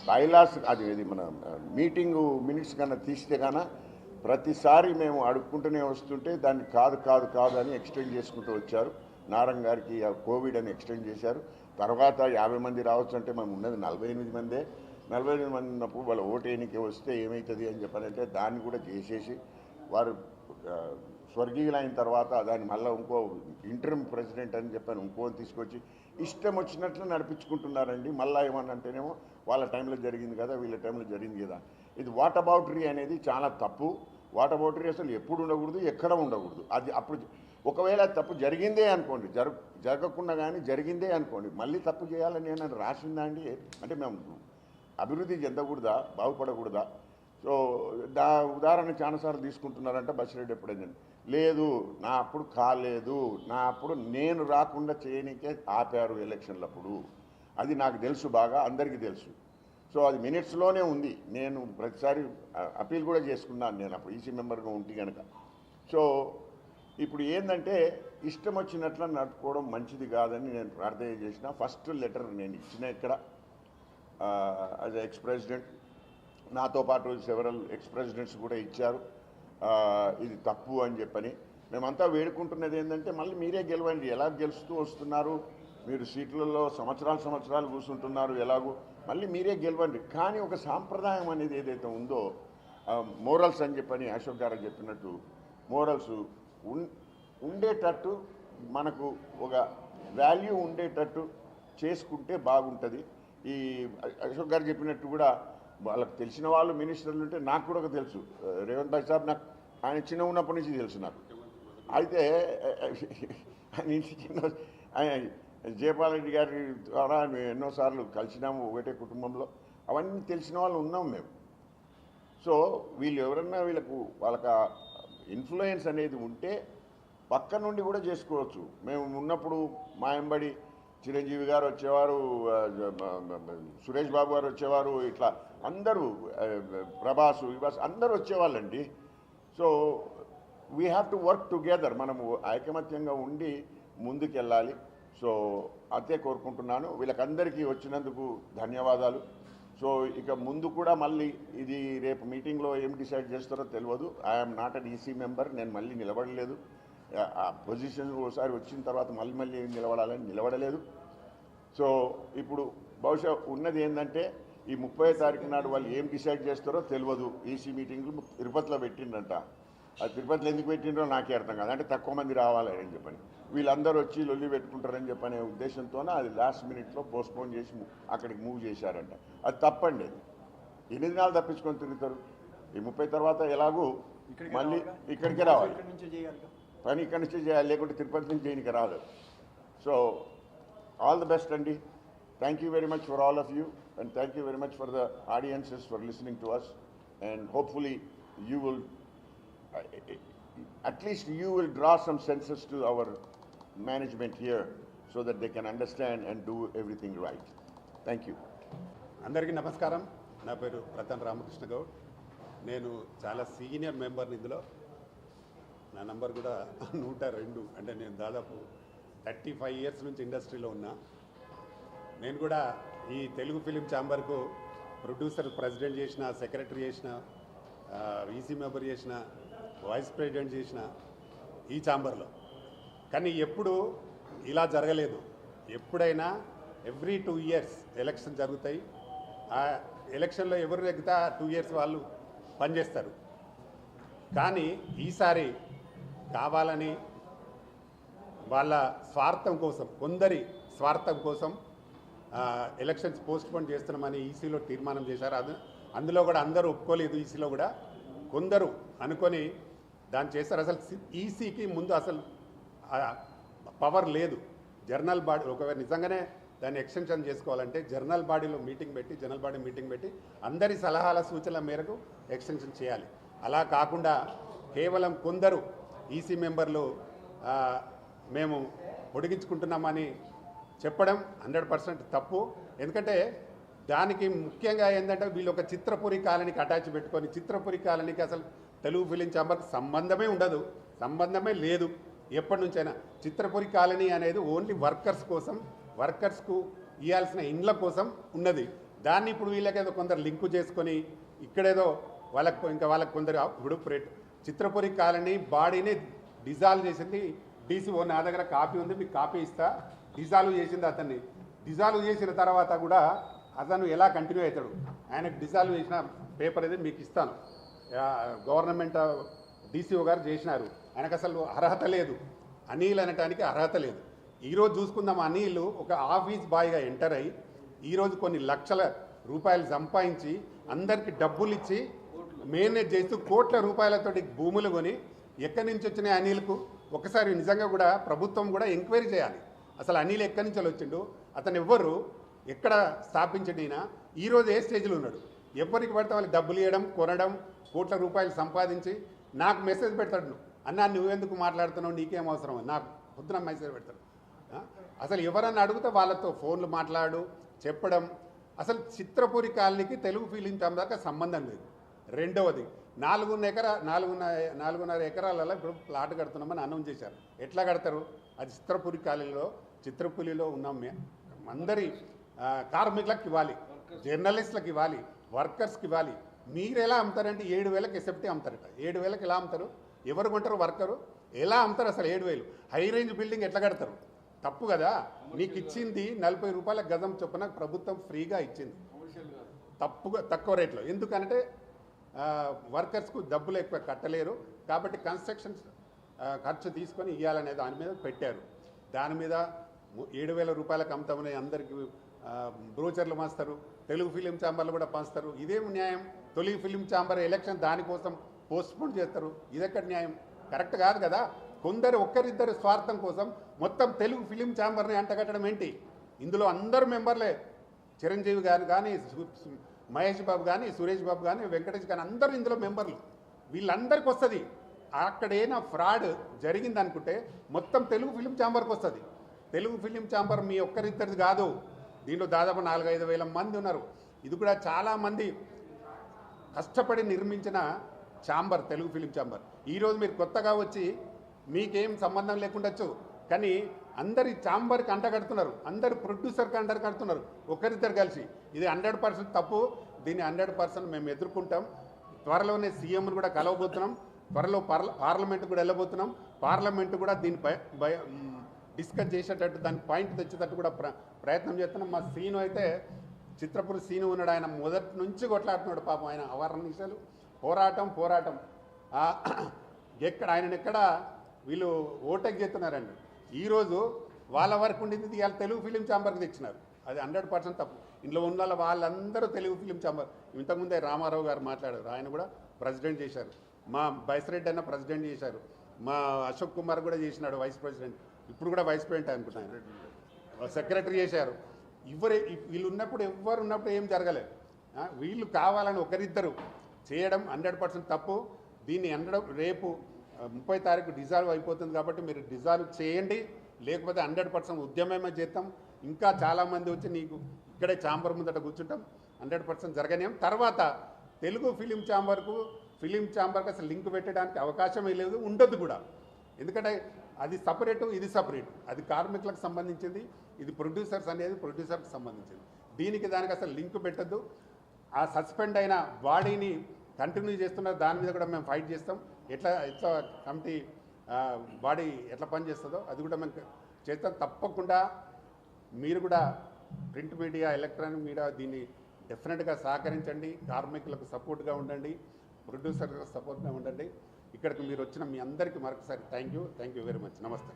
బైలాస్ అది మన మీటింగు మినిట్స్ కన్నా తీస్తే కన్నా ప్రతిసారి మేము అడుక్కుంటూనే వస్తుంటే దాన్ని కాదు అని ఎక్స్టెండ్ చేసుకుంటూ వచ్చారు. నారంగ్ గారికి కోవిడ్ అని ఎక్స్టెండ్ చేశారు. తర్వాత 50 మంది రావచ్చు అంటే మేము ఉన్నది 48 మందే. 48 మంది ఉన్నప్పుడు వాళ్ళ ఓటు ఎన్నిక వస్తే ఏమవుతుంది అని చెప్పారంటే దాన్ని కూడా చేసేసి వారు స్వర్గీయులైన తర్వాత దాన్ని మళ్ళీ ఇంకో ఇంటర్మ్ ప్రెసిడెంట్ అని చెప్పాను ఇంకోని తీసుకొచ్చి ఇష్టం వచ్చినట్లు నడిపించుకుంటున్నారండి. మళ్ళీ ఏమన్నంటేనేమో వాళ్ళ టైంలో జరిగింది కదా, వీళ్ళ టైంలో జరిగింది కదా. ఇది వాట్ అబౌటరీ అనేది చాలా తప్పు. వాట్ అబౌటరీ అసలు ఎప్పుడు ఉండకూడదు, ఎక్కడ ఉండకూడదు. అది అప్పుడు ఒకవేళ తప్పు జరిగిందే అనుకోండి, జరగకుండా కానీ జరిగిందే అనుకోండి, మళ్ళీ తప్పు చేయాలని నేను రాసిందా అండి? అంటే మేము అభివృద్ధి చెందకూడదా, బాగుపడకూడదా? సో ఉదాహరణ చాలాసార్లు తీసుకుంటున్నారంట. బసిరెడ్డి ఎప్పుడైనా లేదు, నా అప్పుడు కాలేదు, నా అప్పుడు నేను రాకుండా చేయనికే ఆపారు ఎలక్షన్లప్పుడు. అది నాకు తెలుసు, బాగా అందరికీ తెలుసు. సో అది మినిట్స్లోనే ఉంది. నేను ప్రతిసారి అపీల్ కూడా చేసుకున్నాను నేను అప్పుడు ఈసీ మెంబర్గా ఉంటే కనుక. సో ఇప్పుడు ఏంటంటే ఇష్టం వచ్చినట్లు నడుపుకోవడం మంచిది కాదని నేను ప్రార్థన చేసిన. ఫస్ట్ లెటర్ నేను ఇచ్చిన ఇక్కడ యాజ్ ఎక్స్ ప్రెసిడెంట్, నాతో పాటు సెవరల్ ఎక్స్ ప్రెసిడెంట్స్ కూడా ఇచ్చారు. ఇది తప్పు అని చెప్పని మేమంతా వేడుకుంటున్నది ఏంటంటే మళ్ళీ మీరే గెలవండి. ఎలా గెలుస్తూ వస్తున్నారు మీరు, సీట్లలో సంవత్సరాలు కూర్చుంటున్నారు, ఎలాగో మళ్ళీ మీరే గెలవండి. కానీ ఒక సాంప్రదాయం అనేది ఏదైతే ఉందో, మోరల్స్ అని చెప్పని అశోక్ గారు చెప్పినట్టు మోరల్స్ ఉండేటట్టు, మనకు ఒక వాల్యూ ఉండేటట్టు చేసుకుంటే బాగుంటుంది. ఈ అశోక్ గారు చెప్పినట్టు కూడా వాళ్ళకి తెలిసిన వాళ్ళు మినిస్టర్లు ఉంటే నాకు కూడా తెలుసు. రేవంత్ భాయ్ సాబ్ నాకు ఆయన చిన్న ఉన్నప్పటి నుంచి తెలుసు నాకు. అయితే ఆయన ఇంటి చిన్న ఆయన జయపాల్ రెడ్డి గారి ద్వారా మేము ఎన్నోసార్లు కలిసినాము ఒకటే కుటుంబంలో. అవన్నీ తెలిసిన వాళ్ళు ఉన్నాం మేము. సో వీళ్ళు ఎవరన్నా వాళ్ళకి ఇన్ఫ్లుయెన్స్ అనేది ఉంటే పక్క నుండి కూడా చేసుకోవచ్చు. మేము ఉన్నప్పుడు మా ఎంబడి చిరంజీవి గారు వచ్చేవారు, సురేష్ బాబు గారు వచ్చేవారు, ఇట్లా అందరూ ప్రభాస్ అందరూ వచ్చేవాళ్ళండి. So we have to work together. మనము ఐకమత్యంగా ఉండి ముందుకెళ్ళాలి. సో అంతే కోరుకుంటున్నాను. వీళ్ళకందరికీ వచ్చినందుకు ధన్యవాదాలు. సో ఇక ముందు కూడా మళ్ళీ ఇది రేపు మీటింగ్లో ఏం డిసైడ్ చేస్తారో తెలియదు. I'm not an EC member. నేను మళ్ళీ నిలబడలేదు. ఆ పొజిషన్ ఒకసారి వచ్చిన తర్వాత మళ్ళీ నిలబడలేదు. సో ఇప్పుడు బహుశా ఉన్నది ఏంటంటే ఈ 30వ తారీఖు నాడు వాళ్ళు ఏం డిసైడ్ చేస్తారో తెలియదు. ఈసీ మీటింగ్లు తిరుపతిలో పెట్టిండంట. అది తిరుపతిలో ఎందుకు పెట్టిండ్రో నాకే అర్థం కాదు. అంటే తక్కువ మంది రావాలి అని చెప్పని, వీళ్ళందరూ వచ్చి లొల్లి పెట్టుకుంటారని చెప్పనే ఉద్దేశంతోనే అది లాస్ట్ మినిట్లో పోస్ట్పోన్ చేసి అక్కడికి మూవ్ చేశారంట. అది తప్పండి. అది ఎన్ని దినాలు తప్పించుకొని తిరుగుతారు? ఈ 30 తర్వాత ఎలాగూ మళ్ళీ ఇక్కడికే రావాలి. పని ఇక్కడి నుంచే చేయాలి, లేకుంటే తిరుపతి నుంచి చేయనికి రాదు. సో ఆల్ ద బెస్ట్ అండి. Thank you very much for all of you, and thank you very much for the audiences for listening to us. And hopefully you will at least you will draw some senses to our management here so that they can understand and do everything right. Thank you. అందరికీ నమస్కారం. నా పేరు ప్రతాన్ రామకృష్ణ గౌడ్. నేను చాలా సీనియర్ మెంబర్ని ఇందులో. నా నంబర్ కూడా 102. అంటే నేను దాదాపు 35 ఇయర్స్ నుంచి ఇండస్ట్రీలో ఉన్నా. నేను కూడా ఈ తెలుగు ఫిలిం ఛాంబర్కు ప్రొడ్యూసర్ ప్రెసిడెంట్ చేసిన, సెక్రటరీ చేసిన, ఈసీ మెంబర్ చేసిన, వైస్ ప్రెసిడెంట్ చేసిన ఈ ఛాంబర్లో. కానీ ఎప్పుడు ఇలా జరగలేదు. ఎప్పుడైనా ఎవ్రీ 2 ఇయర్స్ ఎలక్షన్ జరుగుతాయి. ఆ ఎలక్షన్లో ఎవరు నెగ్గితే 2 ఇయర్స్ వాళ్ళు పనిచేస్తారు. కానీ ఈసారి కావాలని వాళ్ళ స్వార్థం కోసం, కొందరి స్వార్థం కోసం ఎలక్షన్స్ పోస్ట్పోన్ చేస్తున్నామని ఈసీలో తీర్మానం చేశారు. అందులో కూడా అందరూ ఒప్పుకోలేదు. ఈసీలో కూడా కొందరు అనుకొని దాన్ని చేస్తారు. అసలు ఈసీకి ముందు అసలు పవర్ లేదు. జర్నల్ బాడీ ఒకవేళ నిజంగానే దాన్ని ఎక్స్టెన్షన్ చేసుకోవాలంటే జనరల్ బాడీలో మీటింగ్ పెట్టి అందరి సలహాల సూచనల మేరకు ఎక్స్టెన్షన్ చేయాలి. అలా కాకుండా కేవలం కొందరు ఈసీ మెంబర్లు మేము పొడిగించుకుంటున్నామని చెప్పడం 100% తప్పు. ఎందుకంటే దానికి ముఖ్యంగా ఏంటంటే వీళ్ళు ఒక చిత్రపురి కాలనీకి అటాచ్ పెట్టుకొని, చిత్రపురి కాలనీకి అసలు తెలుగు ఫిలిం ఛాంబర్కి సంబంధమే ఉండదు, సంబంధమే లేదు ఎప్పటి నుంచైనా. చిత్రపురి కాలనీ అనేది ఓన్లీ వర్కర్స్ కోసం, వర్కర్స్కు ఇవ్వాల్సిన ఇండ్ల కోసం ఉన్నది. దాన్ని ఇప్పుడు వీళ్ళకేదో కొందరు లింకు చేసుకొని ఇక్కడేదో వాళ్ళకు కొందరు ఇప్పుడు చిత్రపురి కాలనీ బాడీని డిజాల్వ్ చేసింది డీసీఓ. నా దగ్గర కాపీ ఉంది, మీకు కాపీ ఇస్తా. డిజాల్వ్ చేసింది అతన్ని. డిజాల్వ్ చేసిన తర్వాత కూడా అతను ఎలా కంటిన్యూ అవుతాడు? ఆయనకు డిజాల్వ్ చేసిన పేపర్ అనేది మీకు ఇస్తాను. గవర్నమెంట్ డీసీఓ గారు చేసినారు. ఆయనకు అసలు అర్హత లేదు, అనిల్ అనటానికి అర్హత లేదు. ఈరోజు చూసుకుందాం, అనిల్ ఒక ఆఫీస్ బాయ్గా ఎంటర్ అయ్యి ఈరోజు కొన్ని లక్షల రూపాయలు సంపాదించి అందరికీ డబ్బులు ఇచ్చి మేనేజ్ చేస్తూ కోట్ల రూపాయలతోటి భూములు కొని ఎక్కడి నుంచి వచ్చినాయి అనిల్కు? ఒకసారి నిజంగా కూడా ప్రభుత్వం కూడా ఎంక్వైరీ చేయాలి. అసలు అనిల్ ఎక్కడి నుంచి వచ్చిండు, అతను ఎవ్వరు, ఎక్కడ స్థాపించండి, ఈరోజు ఏ స్టేజ్లో ఉన్నాడు? ఎవరికి పడితే వాళ్ళకి డబ్బులు ఇవ్వడం, కొనడం, కోట్ల రూపాయలు సంపాదించి నాకు మెసేజ్ పెడతాడు, అన్నా నువ్వెందుకు మాట్లాడుతున్నావు, నీకేం అవసరం, నాకు పొద్దున మెసేజ్ పెడతాడు. అసలు ఎవరన్నా అడిగితే వాళ్ళతో ఫోన్లు మాట్లాడు చెప్పడం. అసలు చిత్రపురి కాలనీకి తెలుగు ఫిలిం ఛాంబర్కి సంబంధం లేదు. రెండవది 4.5 ఎకరాలలో ఇప్పుడు ప్లాట్ కడుతున్నామని అనౌన్స్ చేశారు. ఎట్లా కడతారు? అది చిత్రపులిలో ఉన్న అందరి కార్మికులకు ఇవ్వాలి, జర్నలిస్టులకు ఇవ్వాలి, వర్కర్స్కి ఇవ్వాలి. మీరు ఎలా అమ్ముతారంటే 7,000కి ఎస్ఎఫ్టీ అమ్ముతారట. 7,000కి ఎలా అమ్ముతారు? ఎవరు కొంటారు? వర్కరు ఎలా అమ్ముతారు? అసలు 7,000 హై రేంజ్ బిల్డింగ్ ఎట్లా కడతారు? తప్పు కదా. నీకు ఇచ్చింది 40 రూపాయల గజం చొప్పున ప్రభుత్వం ఫ్రీగా ఇచ్చింది, తక్కువ రేట్లో. ఎందుకంటే వర్కర్స్కు డబ్బులు ఎక్కువ కట్టలేరు కాబట్టి కన్స్ట్రక్షన్ ఖర్చు తీసుకొని ఇవ్వాలనే దాని మీద పెట్టారు. దాని మీద 7,000 రూపాయలకు అమ్ముతామని అందరికీ బ్రోచర్లు పంచుతారు, తెలుగు ఫిలిం ఛాంబర్లు కూడా పంచుతారు. ఇదేం న్యాయం? తెలుగు ఫిలిం ఛాంబర్ ఎలక్షన్ దానికోసం పోస్ట్పోన్ చేస్తారు. ఇదెక్కడ న్యాయం? కరెక్ట్ కాదు కదా. కొందరు ఒక్కరిద్దరు స్వార్థం కోసం మొత్తం తెలుగు ఫిలిం ఛాంబర్ని అంటగట్టడం ఏంటి? ఇందులో అందరు మెంబర్లే. చిరంజీవి గారు కానీ, మహేష్ బాబు కానీ, సురేష్ బాబు కానీ, వెంకటేష్ కానీ అందరూ ఇందులో మెంబర్లు. వీళ్ళందరికీ వస్తుంది. అక్కడైనా ఫ్రాడ్ జరిగింది అనుకుంటే మొత్తం తెలుగు ఫిలిం ఛాంబర్కి వస్తుంది. తెలుగు ఫిలిం ఛాంబర్ మీ ఒక్కరిద్దరిది కాదు, దీంట్లో దాదాపు 4-5 వేల మంది ఉన్నారు. ఇది కూడా చాలామంది కష్టపడి నిర్మించిన ఛాంబర్, తెలుగు ఫిలిం ఛాంబర్. ఈరోజు మీరు కొత్తగా వచ్చి మీకేం సంబంధం లేకుండొచ్చు, కానీ అందరి ఛాంబర్కి అంటగడుతున్నారు, అందరు ప్రొడ్యూసర్కి అంటగడుతున్నారు ఒకరిద్దరు కలిసి. ఇది 100% తప్పు. దీన్ని 100% మేము ఎదుర్కొంటాం. త్వరలోనే సీఎంను కూడా కలవబోతున్నాం, త్వరలో పార్లమెంట్ కూడా వెళ్ళబోతున్నాం. పార్లమెంట్ కూడా దీనిపై డిస్కస్ చేసేటట్టు, దాని పాయింట్ తెచ్చేటట్టు కూడా ప్రయత్నం చేస్తున్నాం. మా సీను అయితే చిత్రపురి సీను ఉన్నాడు, ఆయన మొదటి నుంచి కొట్లాడుతున్నాడు పాపం. ఆయన అవర్నిశలు పోరాటం ఎక్కడ వీళ్ళు ఓటెక్ చేస్తున్నారండి. ఈరోజు వాళ్ళ వరకు ఉండింది ఇవాళ తెలుగు ఫిలిం ఛాంబర్కి తెచ్చినారు. అది 100% తప్పు. ఇందులో ఉన్న వాళ్ళందరూ తెలుగు ఫిలిం ఛాంబర్. ఇంతకుముందే రామారావు గారు మాట్లాడారు, ఆయన కూడా ప్రెసిడెంట్ చేశారు. మా బైస్రెడ్డి అన్న ప్రెసిడెంట్ చేశారు. మా అశోక్ కుమార్ కూడా చేసినాడు వైస్ ప్రెసిడెంట్, ఇప్పుడు కూడా వైస్ ప్రెసిడెంట్ అనుకుంటున్నాను, సెక్రటరీ చేశారు. వీళ్ళు ఉన్నప్పుడు ఎవ్వరు ఉన్నప్పుడు ఏం జరగలేదు. వీళ్ళు కావాలని ఒకరిద్దరు చేయడం 100% తప్పు. దీన్ని రేపు 30 తారీఖు డిజాల్వ్ అయిపోతుంది కాబట్టి మీరు డిజాల్వ్ చేయండి, లేకపోతే 100% ఉద్యమమే చేస్తాం. ఇంకా చాలామంది వచ్చి నీకు ఇక్కడే ఛాంబర్ ముందట కూర్చుంటాం. 100% జరగనేం. తర్వాత తెలుగు ఫిలిం ఛాంబర్కు అసలు లింక్ పెట్టడానికి అవకాశమే లేదు, ఉండదు కూడా. ఎందుకంటే అది సపరేటు, ఇది సపరేటు. అది కార్మికులకు సంబంధించింది, ఇది ప్రొడ్యూసర్స్ అనేది ప్రొడ్యూసర్కి సంబంధించింది. దానికి అసలు లింక్ పెట్టద్దు. ఆ సస్పెండ్ అయిన బాడీని కంటిన్యూ చేస్తున్నారు, దాని మీద కూడా మేము ఫైట్ చేస్తాం. ఎట్లా కమిటీ బాడీ ఎట్లా పనిచేస్తుందో అది కూడా మేము చేస్తాం. తప్పకుండా మీరు కూడా ప్రింట్ మీడియా, ఎలక్ట్రానిక్ మీడియా దీన్ని డెఫినెట్గా సహకరించండి. కార్మికులకు సపోర్ట్గా ఉండండి, ప్రొడ్యూసర్లకు సపోర్ట్గా ఉండండి. ఇక్కడికి మీరు వచ్చిన మీ అందరికీ మరొకసారి థ్యాంక్ యూ వెరీ మచ్. నమస్తే.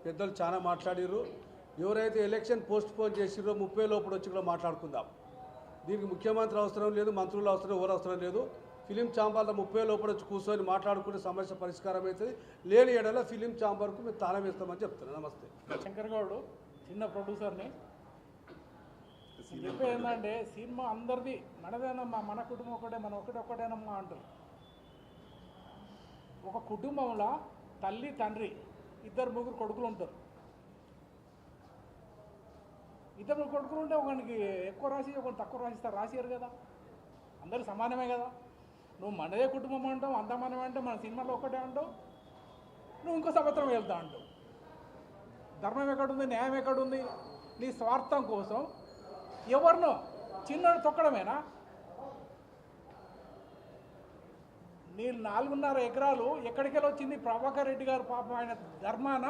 పెద్దలు చాలా మాట్లాడారు. ఎవరైతే ఎలక్షన్ పోస్ట్ పోన్ చేసిరో 30 లోపల వచ్చి కూడా మాట్లాడుకుందాం. దీనికి ముఖ్యమంత్రి అవసరం లేదు, మంత్రులు అవసరం, ఎవరు అవసరం లేదు. ఫిలిం ఛాంబర్లో 30 లోపల వచ్చి కూర్చొని మాట్లాడుకునే సమస్య పరిష్కారం అవుతుంది. లేని ఏడల ఫిలిం ఛాంబర్కు మేము తాళం వేస్తామని చెప్తున్నాను. నమస్తే. శంకర్ గౌడ్ చిన్న ప్రొడ్యూసర్ని. చెప్పే ఏంటంటే సినిమా అందరిది మనదేనమ్మా, మన కుటుంబం ఒకటే, మనం ఒకటేనమ్మా అంటారు. ఒక కుటుంబంలో తల్లి తండ్రి 2-3 కొడుకులు ఉంటారు. 2-3 కొడుకులు ఉంటే ఒకరికి ఎక్కువ రాసి ఒకరికి తక్కువ రాసిస్తారు, రాసియారు కదా, అందరూ సమానమే కదా. నువ్వు మనదే కుటుంబం అంటావు, అంత మనమే అంటే మన సినిమాలో ఒకటే అంటావు, నువ్వు ఇంకో సంవత్సరం వెళ్తా అంటావు. ధర్మం ఎక్కడుంది, న్యాయం ఎక్కడుంది? నీ స్వార్థం కోసం ఎవరినో చిన్న తొక్కడమేనా? నీ 4.5 ఎకరాలు ఎక్కడికెళ్ళి వచ్చింది? ప్రభాకర్ రెడ్డి గారు పాపం ఆయన ధర్మాన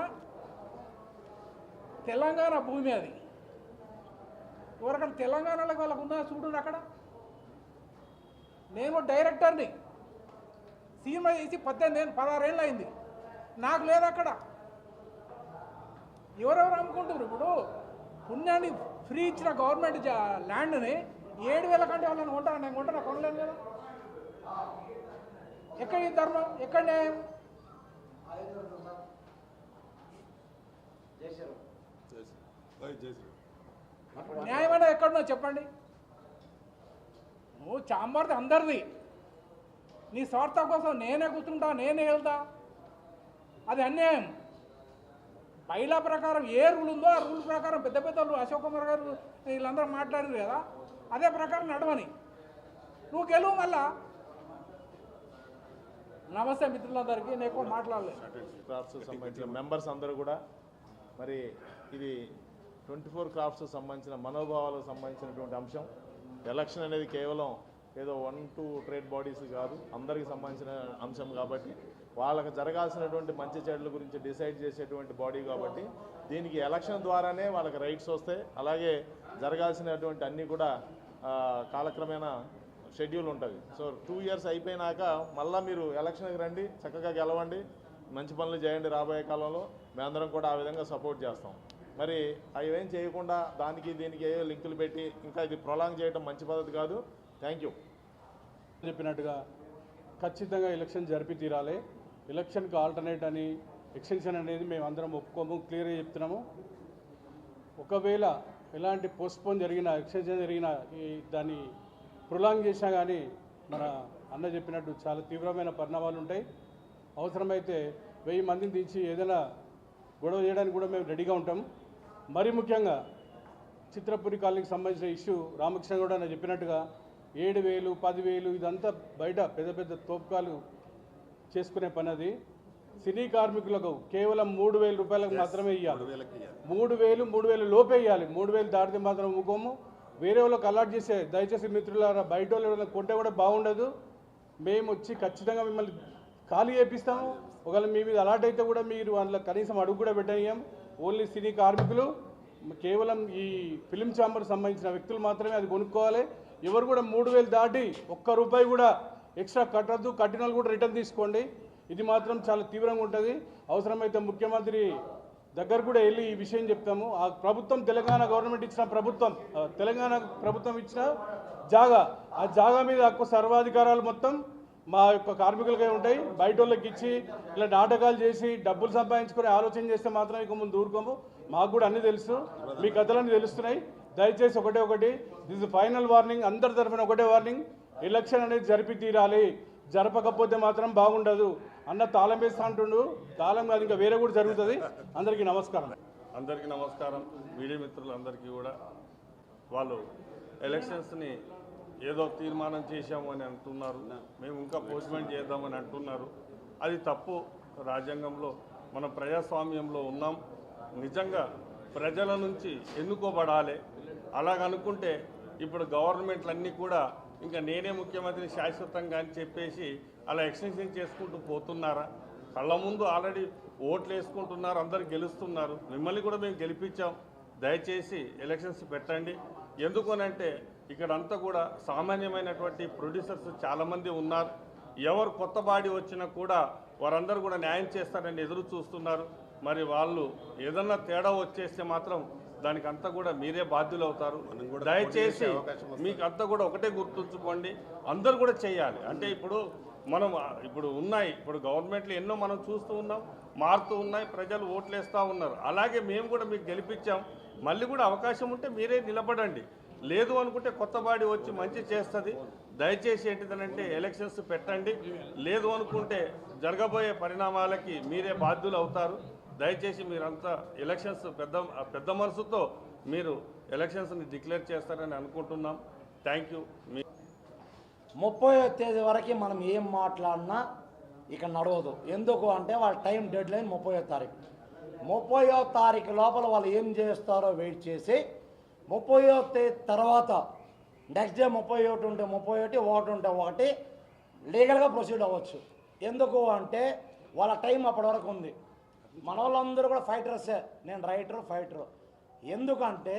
తెలంగాణ భూమి అది. ఎవరక్కడ తెలంగాణలో వాళ్ళకు ఉందా చూడు. అక్కడ నేను డైరెక్టర్ని, సినిమా చేసి 16 ఏళ్ళు అయింది, నాకు లేదు అక్కడ. ఎవరెవరు అమ్ముకుంటారు? ఇప్పుడు పుణ్యాన్ని ఫ్రీ ఇచ్చిన గవర్నమెంట్ ల్యాండ్ని 7,000 కంటే వాళ్ళని కొంటాను, నేను కొంటాను, కొనలేను కదా. ఎక్కడ ఈ ధర్మం, ఎక్కడ న్యాయం? న్యాయం అనేది ఎక్కడున్నా చెప్పండి. నువ్వు చాంబర్ది అందరిది, నీ స్వార్థం కోసం నేనే కూర్చుంటా, నేనే వెళ్తా, అది అన్యాయం. బైలా ప్రకారం ఏ రూల్ ఉందో ఆ రూల్ ప్రకారం పెద్ద పెద్దలు అశోక్ కుమార్ గారు వీళ్ళందరూ మాట్లాడారు కదా, అదే ప్రకారం నడవని. నువ్వు గెలువు మళ్ళా. నమస్తే మిత్రులందరికీ, నేను ఎక్కువ మాట్లాడలేదు. క్రాఫ్ట్స్ సంబంధించిన మెంబర్స్ అందరూ కూడా మరి ఇది 24 క్రాఫ్ట్స్ సంబంధించిన మనోభావాలకు సంబంధించినటువంటి అంశం. ఎలక్షన్ అనేది కేవలం ఏదో 1-2 ట్రేడ్ బాడీస్ కాదు, అందరికీ సంబంధించిన అంశం కాబట్టి వాళ్ళకి జరగాల్సినటువంటి మంచి చెడుల గురించి డిసైడ్ చేసేటువంటి బాడీ కాబట్టి దీనికి ఎలక్షన్ ద్వారానే వాళ్ళకి రైట్స్ వస్తాయి. అలాగే జరగాల్సినటువంటి అన్నీ కూడా కాలక్రమేణా షెడ్యూల్ ఉంటుంది. సో 2 ఇయర్స్ అయిపోయినాక మళ్ళీ మీరు ఎలక్షన్కి రండి, చక్కగా గెలవండి, మంచి పనులు చేయండి. రాబోయే కాలంలో మేమందరం కూడా ఆ విధంగా సపోర్ట్ చేస్తాం. మరి అవేం చేయకుండా దానికి దీనికి ఏ లింకులు పెట్టి ఇంకా ఇది ప్రొలాంగ్ చేయడం మంచి పద్ధతి కాదు. Thank you. చెప్పినట్టుగా ఖచ్చితంగా ఎలక్షన్ జరిపి తీరాలి. ఎలక్షన్కి ఆల్టర్నేట్ అని ఎక్స్టెన్షన్ అనేది మేము అందరం ఒప్పుకోము, క్లియర్గా చెప్తున్నాము. ఒకవేళ ఎలాంటి పోస్ట్పోన్ జరిగిన, ఎక్స్టెన్షన్ జరిగిన దాన్ని ప్రొలాంగ్ చేసినా కానీ మన అన్న చెప్పినట్టు చాలా తీవ్రమైన పరిణామాలు ఉంటాయి. అవసరమైతే 1000 మందిని దించి ఏదైనా గొడవ చేయడానికి కూడా మేము రెడీగా ఉంటాం. మరి ముఖ్యంగా చిత్రపురి కాలనీకి సంబంధించిన ఇష్యూ రామకృష్ణ కూడా నేను చెప్పినట్టుగా 7,000, 10,000 ఇదంతా బయట పెద్ద పెద్ద తోపుకాలు చేసుకునే పని. అది సినీ కార్మికులకు కేవలం 3,000 రూపాయలకు మాత్రమే ఇవ్వాలి. 3,000 లోపే ఇవ్వాలి. 3,000 దాటితే మాత్రం ఊకోము. వేరే వాళ్ళకి అలాట్ చేసే దయచేసి మిత్రులారా, బయట వాళ్ళు ఎవరైనా కొంటే కూడా బాగుండదు. మేము వచ్చి ఖచ్చితంగా మిమ్మల్ని ఖాళీ చేపిస్తాము. ఒకవేళ మీ మీద అలాట్ అయితే కూడా మీరు అందులో కనీసం అడుగు కూడా పెట్టేయం. ఓన్లీ సినీ కార్మికులు, కేవలం ఈ ఫిలిం ఛాంబర్ సంబంధించిన వ్యక్తులు మాత్రమే అది కొనుక్కోవాలి. ఎవరు కూడా 3,000 దాటి ₹1 కూడా ఎక్స్ట్రా కట్టద్దు. కట్టిన వాళ్ళు కూడా రిటర్న్ తీసుకోండి. ఇది మాత్రం చాలా తీవ్రంగా ఉంటుంది. అవసరమైతే ముఖ్యమంత్రి దగ్గర కూడా వెళ్ళి ఈ విషయం చెప్తాము. ఆ ప్రభుత్వం తెలంగాణ గవర్నమెంట్ ఇచ్చిన ప్రభుత్వం, తెలంగాణ ప్రభుత్వం ఇచ్చిన జాగా, ఆ జాగా మీద హక్కు సర్వాధికారాలు మొత్తం మా యొక్క కార్మికులకే ఉంటాయి. బయట వాళ్ళకి ఇచ్చి ఇలా నాటకాలు చేసి డబ్బులు సంపాదించుకొని ఆలోచన చేస్తే మాత్రం ఇక ముందు ఊరుకోము. మాకు కూడా అన్నీ తెలుసు, మీ కథలన్నీ తెలుస్తున్నాయి. దయచేసి ఒకటి దిస్ ఫైనల్ వార్నింగ్, అందరి తరఫున ఒకటే వార్నింగ్, ఎలక్షన్ అనేది జరిపి తీరాలి. జరపకపోతే మాత్రం బాగుండదు. అన్న తాళం వేస్తా అంటుండు, తాళం కాదు ఇంకా వేరే కూడా జరుగుతుంది. అందరికీ నమస్కారం. అందరికీ నమస్కారం. మీడియా మిత్రులందరికీ కూడా, వాళ్ళు ఎలక్షన్స్ని ఏదో తీర్మానం చేశాము అని అంటున్నారు, మేము ఇంకా పోస్ట్పోన్ చేద్దామని అంటున్నారు. అది తప్పు. రాజ్యాంగంలో మనం ప్రజాస్వామ్యంలో ఉన్నాం. నిజంగా ప్రజల నుంచి ఎన్నుకోబడాలి. అలాగనుకుంటే ఇప్పుడు గవర్నమెంట్లన్నీ కూడా ఇంకా నేనే ముఖ్యమంత్రిని శాశ్వతంగా అని చెప్పేసి అలా ఎక్స్టెన్షన్ చేసుకుంటూ పోతున్నారా? కళ్ళ ముందు ఆల్రెడీ ఓట్లు వేసుకుంటున్నారు, అందరు గెలుస్తున్నారు. మిమ్మల్ని కూడా మేము గెలిపించాం. దయచేసి ఎలక్షన్స్ పెట్టండి. ఎందుకనంటే ఇక్కడంతా కూడా సామాన్యమైనటువంటి ప్రొడ్యూసర్స్ చాలామంది ఉన్నారు. ఎవరు కొత్త బాడీ వచ్చినా కూడా వారందరూ కూడా న్యాయం చేస్తారని ఎదురు చూస్తున్నారు. మరి వాళ్ళు ఏదన్నా తేడా వచ్చేస్తే మాత్రం దానికి అంతా కూడా మీరే బాధ్యులు అవుతారు. దయచేసి మీకు అంతా కూడా ఒకటే గుర్తుంచుకోండి, అందరూ కూడా చేయాలి. అంటే ఇప్పుడు ఉన్నాయి, ఇప్పుడు గవర్నమెంట్లు ఎన్నో మనం చూస్తూ ఉన్నాం, మారుతూ ఉన్నాయి, ప్రజలు ఓట్లేస్తూ ఉన్నారు. అలాగే మేము కూడా మీకు గెలిపించాం. మళ్ళీ కూడా అవకాశం ఉంటే మీరే నిలబడండి. లేదు అనుకుంటే కొత్త బాడీ వచ్చి మంచి చేస్తుంది. దయచేసి ఏంటిదనంటే ఎలక్షన్స్ పెట్టండి. లేదు అనుకుంటే జరగబోయే పరిణామాలకి మీరే బాధ్యులు అవుతారు. దయచేసి మీరంతా ఎలక్షన్స్ పెద్ద మనసుతో మీరు ఎలక్షన్స్ని డిక్లేర్ చేస్తారని అనుకుంటున్నాం. Thank you. 30వ తేదీ వరకు మనం ఏం మాట్లాడినా ఇక నడవదు. ఎందుకు అంటే వాళ్ళ టైం డెడ్ లైన్ 30వ తారీఖు. 30వ తారీఖు లోపల వాళ్ళు ఏం చేస్తారో వెయిట్ చేసి 30వ తేదీ తర్వాత నెక్స్ట్ డే 31 ఉంటే 31, 1 ఉంటే 1 లీగల్గా ప్రొసీడ్ అవ్వచ్చు. ఎందుకు అంటే వాళ్ళ టైం అప్పటి వరకు ఉంది. మన వాళ్ళందరూ కూడా ఫైటర్సే. నేను రైటరు, ఫైటరు. ఎందుకంటే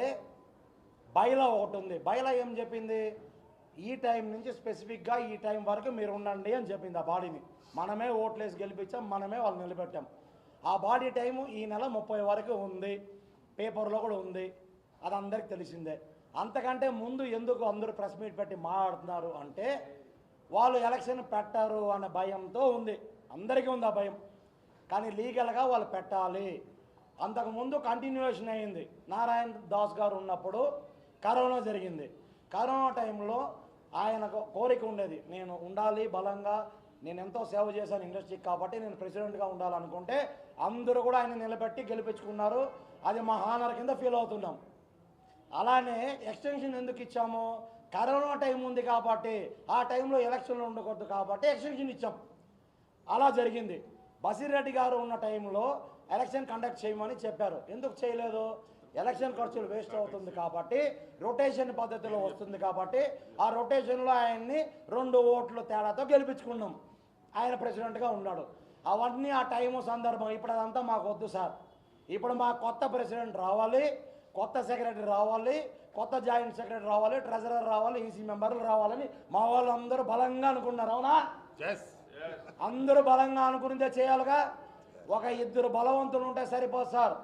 బైలా ఒకటి ఉంది. బైలా ఏం చెప్పింది? ఈ టైం నుంచి స్పెసిఫిక్గా ఈ టైం వరకు మీరు ఉండండి అని చెప్పింది. ఆ బాడీని మనమే ఓట్లేసి గెలిపించాం, మనమే వాళ్ళు నిలబెట్టాం. ఆ బాడీ టైము ఈ నెల 30 వరకు ఉంది. పేపర్లో కూడా ఉంది, అది అందరికి తెలిసిందే. అంతకంటే ముందు ఎందుకు అందరూ ప్రెస్ మీట్ పెట్టి మాట్లాడుతున్నారు అంటే వాళ్ళు ఎలక్షన్ పెట్టారు అనే భయంతో ఉంది. అందరికీ ఉంది ఆ భయం. కానీ లీగల్గా వాళ్ళు పెట్టాలి. అంతకుముందు కంటిన్యూషన్ అయింది. నారాయణ దాస్ గారు ఉన్నప్పుడు కరోనా జరిగింది. కరోనా టైంలో ఆయనకు కోరిక ఉండేది, నేను ఉండాలి బలంగా, నేను ఎంతో సేవ చేశాను ఇండస్ట్రీకి కాబట్టి నేను ప్రెసిడెంట్గా ఉండాలనుకుంటే అందరూ కూడా ఆయన నిలబెట్టి గెలిపించుకున్నారు. అది మా హానర్ కింద ఫీల్ అవుతున్నాం. అలానే ఎక్స్టెన్షన్ ఎందుకు ఇచ్చాము? కరోనా టైం ఉంది కాబట్టి, ఆ టైంలో ఎలక్షన్లు ఉండకూడదు కాబట్టి ఎక్స్టెన్షన్ ఇచ్చాం. అలా జరిగింది. బసిరెడ్డి గారు ఉన్న టైంలో ఎలక్షన్ కండక్ట్ చేయమని చెప్పారు. ఎందుకు చేయలేదు? ఎలక్షన్ ఖర్చులు వేస్ట్ అవుతుంది కాబట్టి, రొటేషన్ పద్ధతిలో వస్తుంది కాబట్టి ఆ రొటేషన్లో ఆయన్ని 2 ఓట్ల తేడాతో గెలిపించుకున్నాం. ఆయన ప్రెసిడెంట్గా ఉన్నాడు. అవన్నీ ఆ టైము సందర్భం. ఇప్పుడు అదంతా మాకు వద్దు సార్. ఇప్పుడు మా కొత్త ప్రెసిడెంట్ రావాలి, కొత్త సెక్రటరీ రావాలి, కొత్త జాయింట్ సెక్రటరీ రావాలి, ట్రెజరర్ రావాలి, ఈసీ మెంబర్లు రావాలని మా వాళ్ళందరూ బలంగా అనుకున్నారు. అవునా? అందరూ బలంగా అనుకునిదే చేయాలిగా. ఒక 2 బలవంతులు ఉంటే సరిపోదు సార్.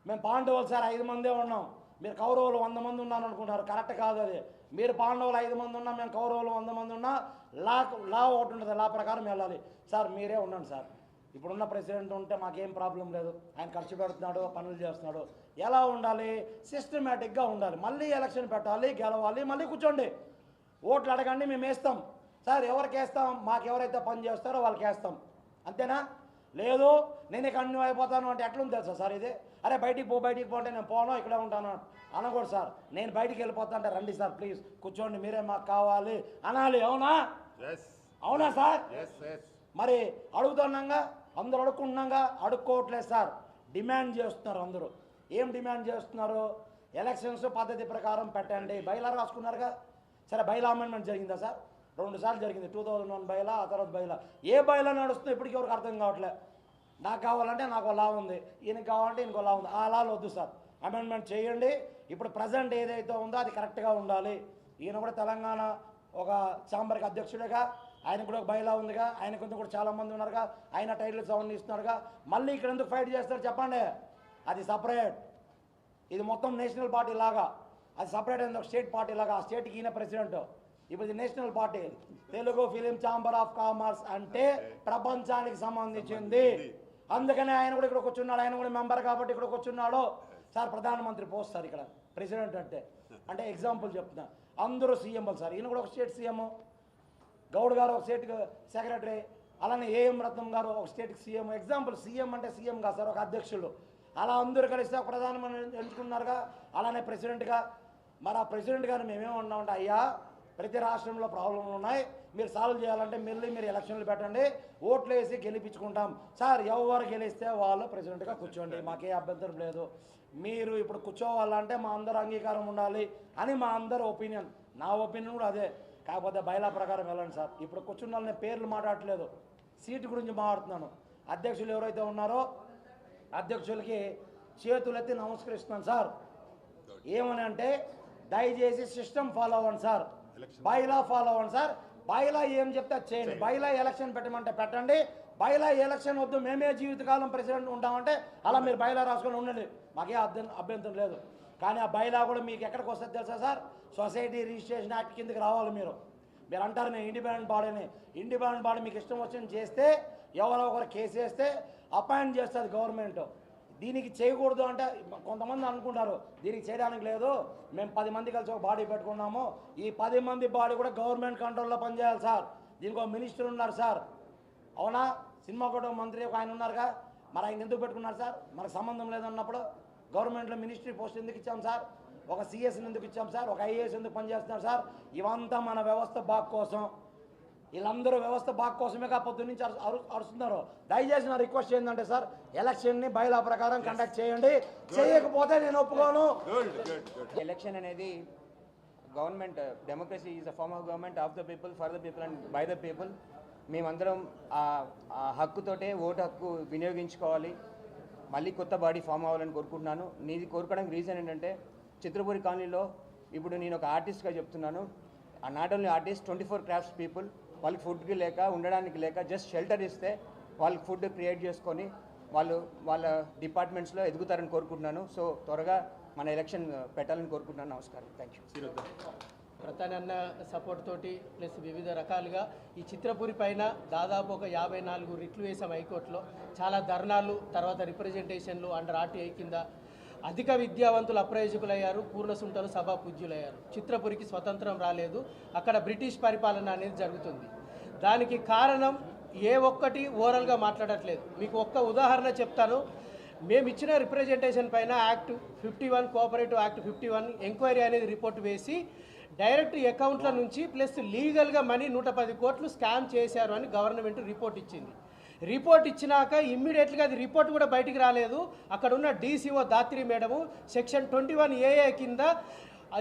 మేము పాండవులు సార్ 5 మందే ఉన్నాం, మీరు కౌరవులు 100 మంది ఉన్నాను అనుకుంటున్నారు. కరెక్ట్ కాదు అది. మీరు పాండవులు 5 మంది ఉన్నా, మేము కౌరవులు 100 మంది ఉన్నా లా ఒకటి ఉంటుంది. లా ప్రకారం వెళ్ళాలి సార్. మీరే ఉండండి సార్. ఇప్పుడున్న ప్రెసిడెంట్ ఉంటే మాకేం ప్రాబ్లం లేదు. ఆయన ఖర్చు పెడుతున్నాడు, పనులు చేస్తున్నాడు. ఎలా ఉండాలి? సిస్టమేటిక్గా ఉండాలి. మళ్ళీ ఎలక్షన్ పెట్టాలి, గెలవాలి, మళ్ళీ కూర్చోండి, ఓట్లు అడగండి, మేము వేస్తాం సార్. ఎవరికి వేస్తాం? మాకు ఎవరైతే పని చేస్తారో వాళ్ళకి వేస్తాం. అంతేనా? లేదు నేను ఇక అన్యం అయిపోతాను అంటే ఎట్లుంది తెలుసా సార్ ఇది? అరే బయటికి పో అంటే నేను పోను, ఇక్కడే ఉంటాను అనకూడదు సార్. నేను బయటికి వెళ్ళిపోతా అంటే రండి సార్ ప్లీజ్ కూర్చోండి, మీరే మాకు కావాలి అనాలి. అవునా? అవునా సార్? మరి అడుగుతున్నాగా, అందరూ అడుక్కుంటున్నాగా. అడుక్కోవట్లేదు సార్, డిమాండ్ చేస్తున్నారు అందరూ. ఏం డిమాండ్ చేస్తున్నారు? ఎలక్షన్స్ పద్ధతి ప్రకారం పెట్టండి. బైలా రాసుకున్నారుగా. సరే బైలా అమెండ్మెంట్ జరిగిందా సార్? 2 సార్లు జరిగింది. 2001 బైలా, ఆ తర్వాత బైలా. ఏ బైలా నడుస్తుందో ఇప్పటికీ ఎవరికి అర్థం కావట్లే. నాకు కావాలంటే నాకు లా ఉంది, ఈయనకి కావాలంటే ఈయనకు లా ఉంది. ఆ లాలు వద్దు సార్, అమెండ్మెంట్ చేయండి. ఇప్పుడు ప్రజెంట్ ఏదైతే ఉందో అది కరెక్ట్గా ఉండాలి. ఈయన కూడా తెలంగాణ ఒక ఛాంబర్కి అధ్యక్షుడిగా, ఆయన కూడా ఒక బైలా ఉందిగా, ఆయన కొంత కూడా చాలామంది ఉన్నారుగా, ఆయన టైటిల్స్ అవన్నీ ఇస్తున్నారుగా. మళ్ళీ ఇక్కడ ఎందుకు ఫైట్ చేస్తారు చెప్పండి? అది సపరేట్. ఇది మొత్తం నేషనల్ పార్టీ లాగా, అది సపరేట్ అయింది ఒక స్టేట్ పార్టీ లాగా. ఆ స్టేట్కి ఈయన ప్రెసిడెంట్. ఇప్పుడు ఇది national party. Telugu film chamber of commerce అంటే ప్రపంచానికి సంబంధించింది. అందుకనే ఆయన కూడా ఇక్కడ కూర్చున్నాడు. ఆయన కూడా మెంబర్ కాబట్టి ఇక్కడ కూర్చున్నాడు. సార్ ప్రధానమంత్రి పోస్ట్ సార్ ఇక్కడ ప్రెసిడెంట్ అంటే ఎగ్జాంపుల్ చెప్తున్నా. అందరూ సీఎంలు సార్. ఈయన కూడా ఒక స్టేట్ సీఎం, గౌడ్ గారు ఒక స్టేట్ సెక్రటరీ, అలానే ఏఎం రత్నం గారు ఒక స్టేట్కి సీఎం. ఎగ్జాంపుల్ సీఎం అంటే సీఎం కాదు సార్, ఒక అధ్యక్షులు. అలా అందరూ కలిస్తే ఒక ప్రధానమంత్రి ఎంచుకున్నారుగా, అలానే ప్రెసిడెంట్గా. మరి ఆ ప్రెసిడెంట్ గారు మేమేమన్నామంటే, అయ్యా ప్రతి రాష్ట్రంలో ప్రాబ్లంలు ఉన్నాయి, మీరు సాల్వ్ చేయాలంటే మీరు ఎలక్షన్లు పెట్టండి, ఓట్లు వేసి గెలిపించుకుంటాం సార్. ఎవరు గెలిస్తే వాళ్ళు ప్రెసిడెంట్గా కూర్చోండి, మాకే అభ్యంతరం లేదు. మీరు ఇప్పుడు కూర్చోవాలంటే మా అందరు అంగీకారం ఉండాలి అని మా అందరు ఒపీనియన్. నా ఒపీనియన్ కూడా అదే. కాకపోతే బైలా ప్రకారం వెళ్ళండి సార్. ఇప్పుడు కూర్చున్న వాళ్ళని పేర్లు మాట్లాడట్లేదు, సీటు గురించి మాట్లాడుతున్నాను. అధ్యక్షులు ఎవరైతే ఉన్నారో అధ్యక్షులకి చేతులెత్తి నమస్కరిస్తున్నాను సార్. ఏమని అంటే దయచేసి సిస్టమ్ ఫాలో అవ్వండి సార్, బైలా ఫాలో అవ్వండి సార్. బైలా ఏం చెప్తే చేయండి. బైలా ఎలక్షన్ పెట్టమంటే పెట్టండి. బైలా ఎలక్షన్ వద్దు, మేమే జీవితకాలం ప్రెసిడెంట్ ఉంటామంటే అలా మీరు బైలా రాసుకొని ఉండండి, మాకే అభ్యంతరం లేదు. కానీ ఆ బైలా కూడా మీకు ఎక్కడికి వస్తుంది తెలుసా సార్? సొసైటీ రిజిస్ట్రేషన్ యాక్ట్ కిందకి రావాలి. మీరు అంటారు నేను ఇండిపెండెంట్ బాడీని. ఇండిపెండెంట్ బాడీ మీకు ఇష్టం వచ్చింది చేస్తే, ఎవరో ఒకరు కేసు వేస్తే అపాయింట్ చేస్తుంది గవర్నమెంట్. దీనికి చేయకూడదు అంటే కొంతమంది అనుకుంటారు దీనికి చేయడానికి లేదు, మేము 10 మంది కలిసి ఒక బాడీ పెట్టుకున్నాము, ఈ 10 మంది బాడీ కూడా గవర్నమెంట్ కంట్రోల్లో పనిచేయాలి సార్, దీనికి ఒక మినిస్టర్ ఉన్నారు సార్, అవునా? సినిమా కూడా మంత్రి ఒక ఆయన ఉన్నారుగా, మరి ఆయన ఎందుకు పెట్టుకున్నారు సార్? మనకు సంబంధం లేదన్నప్పుడు గవర్నమెంట్లో మినిస్ట్రీ పోస్ట్ ఎందుకు ఇచ్చాం సార్? ఒక సిఎస్ని ఎందుకు ఇచ్చాం సార్? ఒక ఐఏఎస్ ఎందుకు పనిచేస్తున్నారు సార్? ఇవంతా మన వ్యవస్థ బాగు కోసం, వీళ్ళందరూ వ్యవస్థ బాగు కోసమే పొద్దు నుంచి అరుస్తున్నారు. దయచేసి నా రిక్వెస్ట్ ఏంటంటే సార్, ఎలక్షన్ని బైలా ప్రకారం కండక్ట్ చేయండి, చేయకపోతే నేను ఒప్పుకోను. ఎలక్షన్ అనేది government, democracy is a form of government of the people, for the people and by the people. మేమందరం ఆ హక్కుతోటే ఓటు హక్కు వినియోగించుకోవాలి. మళ్ళీ కొత్త బాడీ ఫామ్ అవ్వాలని కోరుకుంటున్నాను. నీది కోరుకోవడానికి రీజన్ ఏంటంటే చిత్రపూరి కాలనీలో ఇప్పుడు నేను ఒక ఆర్టిస్ట్గా చెప్తున్నాను, not only artist, 24 crafts people, వాళ్ళకి ఫుడ్కి లేక ఉండడానికి లేక జస్ట్ షెల్టర్ ఇస్తే వాళ్ళకి ఫుడ్ క్రియేట్ చేసుకొని వాళ్ళు వాళ్ళ డిపార్ట్మెంట్స్లో ఎదుగుతారని కోరుకుంటున్నాను. సో త్వరగా మన ఎలక్షన్ పెట్టాలని కోరుకుంటున్నాను. నమస్కారం, థ్యాంక్ యూ. ప్రతానన్న సపోర్ట్ తోటి ప్లస్ వివిధ రకాలుగా ఈ చిత్రపూరి పైన దాదాపు ఒక 54 రిట్లు వేసాం హైకోర్టులో. చాలా ధర్నాలు, తర్వాత రిప్రజెంటేషన్లు అండర్ ఆర్టీఐ కింద. అధిక విద్యావంతులు అప్రయోజకులయ్యారు, పూర్ణసుంటలు సభా పూజ్యులయ్యారు. చిత్రపురికి స్వతంత్రం రాలేదు, అక్కడ బ్రిటిష్ పరిపాలన అనేది జరుగుతుంది. దానికి కారణం ఏ ఒక్కటి ఓరల్గా మాట్లాడట్లేదు. మీకు ఒక్క ఉదాహరణ చెప్తాను. మేము ఇచ్చిన రిప్రజెంటేషన్ పైన యాక్ట్ 51, కోఆపరేటివ్ యాక్ట్ 51 ఎంక్వైరీ అనేది రిపోర్ట్ వేసి డైరెక్ట్ అకౌంట్ల నుంచి ప్లస్ లీగల్గా మనీ 110 కోట్లు స్కామ్ చేశారు అని గవర్నమెంట్ రిపోర్ట్ ఇచ్చింది. రిపోర్ట్ ఇచ్చినాక ఇమ్మీడియట్గా అది రిపోర్ట్ కూడా బయటికి రాలేదు. అక్కడ ఉన్న DCO Dhatri madam section 21AA కింద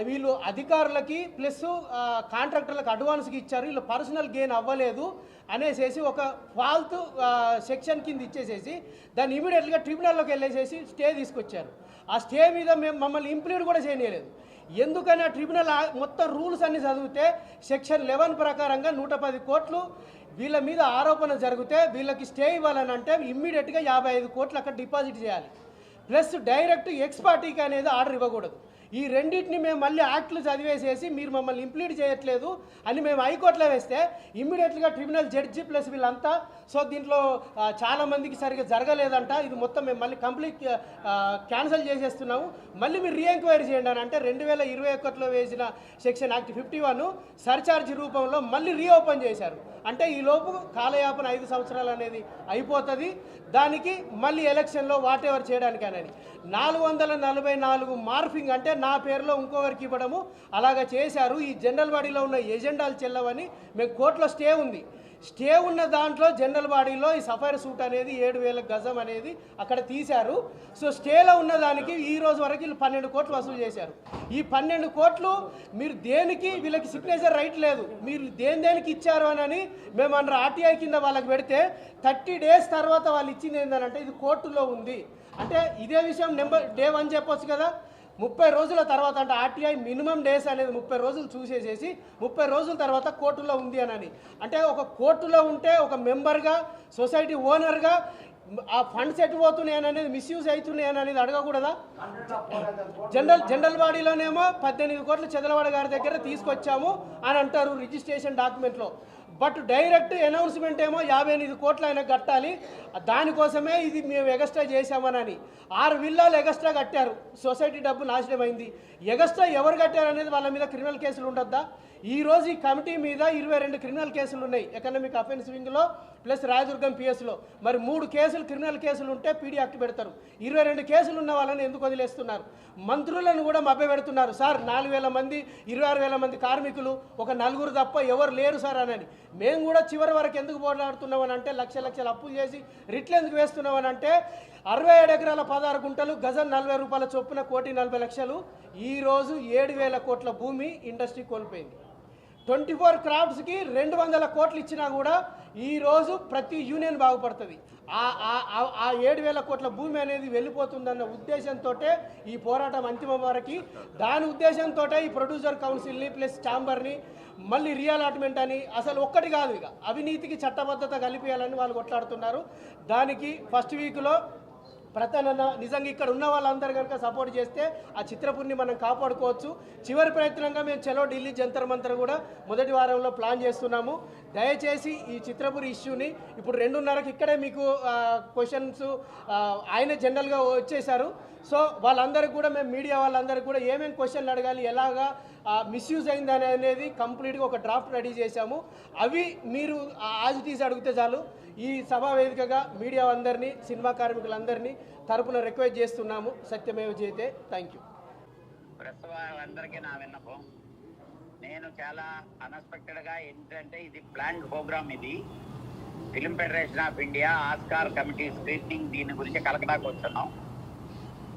వీళ్ళు అధికారులకి ప్లస్ కాంట్రాక్టర్లకు అడ్వాన్స్కి ఇచ్చారు, వీళ్ళు పర్సనల్ గెయిన్ అవ్వలేదు అనేసి ఒక ఫాల్త్ సెక్షన్ కింద ఇచ్చేసేసి దాన్ని ఇమీడియట్గా ట్రిబ్యునల్లోకి వెళ్ళేసేసి స్టే తీసుకొచ్చారు. ఆ స్టే మీద మేము మమ్మల్ని ఇంప్లీడ్ కూడా చేయలేదు. ఎందుకని ఆ ట్రిబ్యునల్ మొత్తం రూల్స్ అన్ని చదివితే సెక్షన్ 11 ప్రకారంగా 110 కోట్లు వీళ్ళ మీద ఆరోపణ జరిగితే వీళ్ళకి స్టే ఇవ్వాలని అంటే ఇమ్మీడియట్గా 55 కోట్లు అక్కడ డిపాజిట్ చేయాలి, ప్లస్ డైరెక్ట్ ఎక్స్ పార్టీకి అనేది ఆర్డర్ ఇవ్వకూడదు. ఈ రెండింటిని మేము మళ్ళీ యాక్ట్లు చదివేసేసి మీరు మమ్మల్ని ఇంప్లీడ్ చేయట్లేదు అని మేము హైకోర్టులో వేస్తే ఇమ్మీడియట్గా ట్రిబ్యునల్ జడ్జి ప్లస్ వీళ్ళంతా సో దీంట్లో చాలామందికి సరిగ్గా జరగలేదంట, ఇది మొత్తం మేము మళ్ళీ కంప్లీట్ క్యాన్సిల్ చేసేస్తున్నాము, మళ్ళీ మీరు రీఎంక్వైరీ చేయండి అని అంటే 2021లో వేసిన సెక్షన్ యాక్ట్ 51 సర్చార్జ్ రూపంలో మళ్ళీ రీఓపెన్ చేశారు. అంటే ఈలోపు కాలయాపన 5 సంవత్సరాలు అనేది అయిపోతుంది. దానికి మళ్ళీ ఎలక్షన్లో వాట్ ఎవర్ చేయడానికి అనేది 444 మార్ఫింగ్ అంటే నా పేరులో ఇంకొకరికి ఇవ్వడము అలాగా చేశారు. ఈ జనరల్ బాడీలో ఉన్న ఎజెండాలు చెల్లవని మేము కోర్టులో స్టే ఉంది. స్టే ఉన్న దాంట్లో జనరల్ బాడీలో ఈ సఫైర్ సూట్ అనేది 7000 గజం అనేది అక్కడ తీశారు. సో స్టేలో ఉన్న దానికి ఈ రోజు వరకు వీళ్ళు 12 కోట్లు వసూలు చేశారు. ఈ 12 కోట్లు మీరు దేనికి వీళ్ళకి సిగ్నేచర్ రైట్ లేదు, మీరు దేనికి ఇచ్చారు అని మేము అండర్ ఆర్టీఐ కింద వాళ్ళకి పెడితే 30 డేస్ తర్వాత వాళ్ళు ఇచ్చింది ఏంటంటే ఇది కోర్టులో ఉంది అంటే ఇదే విషయం డే 1 చెప్పొచ్చు కదా. 30 రోజుల తర్వాత అంటే ఆర్టీఐ మినిమం డేస్ అనేది 30 రోజులు చూసేసేసి 30 రోజుల తర్వాత కోర్టులో ఉంది అని అంటే ఒక కోర్టులో ఉంటే ఒక మెంబర్గా సొసైటీ ఓనర్గా ఆ ఫండ్స్ ఎటు పోతున్నాయి అనేది మిస్యూజ్ అవుతున్నాయి అనేది అడగకూడదా? జనరల్ బాడీలోనేమో 18 కోట్లు చదలవాడ గారి దగ్గర తీసుకొచ్చాము అని అంటారు రిజిస్ట్రేషన్ డాక్యుమెంట్లో. బట్ డైరెక్ట్ అనౌన్స్మెంట్ ఏమో 58 కోట్లు ఆయన కట్టాలి, దానికోసమే ఇది మేము ఎగస్ట్రా చేశామని 6 విల్లాలు ఎగస్ట్రా కట్టారు. సొసైటీ డబ్బు నాశనం అయింది. ఎగస్ట్రా ఎవరు కట్టారు అనేది వాళ్ళ మీద క్రిమినల్ కేసులు ఉండొద్దా? ఈరోజు ఈ కమిటీ మీద 22 క్రిమినల్ కేసులు ఉన్నాయి ఎకనామిక్ అఫెన్స్ వింగ్లో ప్లస్ రాయదుర్గం పిఎస్లో. మరి 3 కేసులు క్రిమినల్ కేసులు ఉంటే పీడీ యాక్ట్ పెడతారు. 22 కేసులు ఉన్న వాళ్ళని ఎందుకు వదిలేస్తున్నారు? మంత్రులను కూడా మభ్యపెడుతున్నారు. సార్ 4000 మంది 26,000 మంది కార్మికులు ఒక 4 తప్ప ఎవరు లేరు సార్ అని. మేము కూడా చివరి వరకు ఎందుకు పోరాడుతున్నామని అంటే లక్షల అప్పులు చేసి రిట్లు ఎందుకు వేస్తున్నామని అంటే 67 ఎకరాల 16 గుంటలు గజం 40 రూపాయల చొప్పున 1,40,00,000. ఈరోజు 7,000 కోట్ల భూమి ఇండస్ట్రీ కోల్పోయింది. 24 క్రాఫ్ట్స్కి 200 కోట్లు ఇచ్చినా కూడా ఈరోజు ప్రతి యూనియన్ బాగుపడుతుంది. ఆ 7,000 కోట్ల భూమి అనేది వెళ్ళిపోతుందన్న ఉద్దేశంతో ఈ పోరాటం అంతిమం వరకు. దాని ఉద్దేశంతో ఈ ప్రొడ్యూసర్ కౌన్సిల్ని ప్లస్ ఛాంబర్ని మళ్ళీ రీఅలాట్మెంట్ అని అసలు ఒక్కటి కాదు, ఇక అవినీతికి చట్టబద్ధత కలిపేయాలని వాళ్ళు కొట్లాడుతున్నారు. దానికి ఫస్ట్ వీక్లో ప్రతానన్న నిజంగా ఇక్కడ ఉన్న వాళ్ళందరూ కనుక సపోర్ట్ చేస్తే ఆ చిత్రపురిని మనం కాపాడుకోవచ్చు. చివరి ప్రయత్నంగా మేము చలో ఢిల్లీ జంతర్ మంతర్ కూడా మొదటి వారంలో ప్లాన్ చేస్తున్నాము. దయచేసి ఈ చిత్రపురి ఇష్యూని ఇప్పుడు 2:30కి ఇక్కడే మీకు క్వశ్చన్స్ ఆయన జనరల్గా వచ్చేసారు. సో వాళ్ళందరికీ కూడా మేము మీడియా వాళ్ళందరికీ కూడా ఏమేమి క్వశ్చన్లు అడగాలి, ఎలాగా మిస్యూజ్ అయింది అనేది కంప్లీట్గా ఒక డ్రాఫ్ట్ రెడీ చేశాము. అవి మీరు యాజ్ ఇట్ ఈజ్ అడిగితే చాలు. ఈ సభా వేదికగా మీడియా అందరినీ, సినిమా కార్మికులందరినీ తరపున రిక్వెస్ట్ చేస్తున్నాము. సత్యమేవ జయతే. Thank you. ప్రెస్ వాళ్ళందరికీ నా విన్నపం, నేను చాలా అన్ఎక్స్పెక్టెడ్గా ఏంటంటే ఇది ప్లాన్డ్ ప్రోగ్రామ్. ఇది film federation of India Oscar committee screening దీని గురించి కలకటాకు వచ్చున్నాం.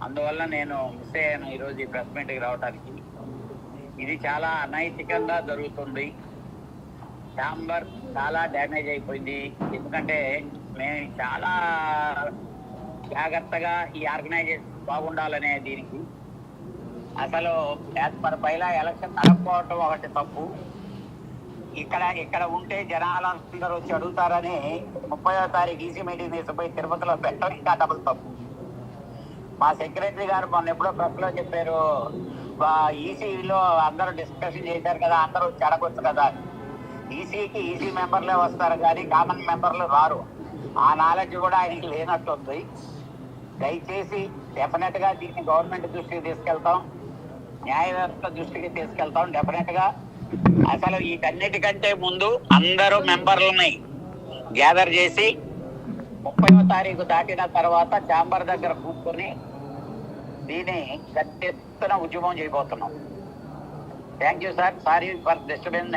అందువల్ల నేను మిస్ అయ్యాను ఈరోజు ఈ ప్రెస్ మీట్కి రావడానికి. ఇది చాలా అనైతికంగా జరుగుతుంది. ఛాంబర్ చాలా డ్యామేజ్ అయిపోయింది. ఎందుకంటే మేము చాలా జాగ్రత్తగా ఈ ఆర్గనైజేషన్ బాగుండాలనే దీనికి అసలు యాజ్ పర్ బైలా ఎలక్షన్ నడకపోవటం ఒకటి తప్పు. ఇక్కడ ఉంటే జనాలందరూ వచ్చి అడుగుతారని 30వ తారీఖు ఈసీ మీటింగ్ తీసుకుపోయి తిరుపతిలో పెట్టడం ఇంకా డబుల్ తప్పు. మా సెక్రటరీ గారు మొన్న ఎప్పుడో ప్రెస్లో చెప్పారు, ఈసీలో అందరూ డిస్కషన్ చేశారు కదా, అందరూ వచ్చి అడగొచ్చు కదా. ఈసీకి ఈసీ మెంబర్లే వస్తారు కానీ కామన్ మెంబర్లు రారు. ఆ నాలెడ్జ్ కూడా ఆయనకి లేనట్టుంది. దయచేసి డెఫినెట్గా దీన్ని గవర్నమెంట్ దృష్టికి తీసుకెళ్తాం, న్యాయ వ్యవస్థ దృష్టికి తీసుకెళ్తాం డెఫినెట్గా. అసలు వీటన్నిటికంటే ముందు అందరూ మెంబర్లని గ్యాదర్ చేసి 30వ తారీఖు దాటిన తర్వాత ఛాంబర్ దగ్గర కూర్చొని దీన్ని గట్టి ఎత్తున ఉద్యమం చేయబోతున్నాం. Thank you sir. Sorry for disturbance.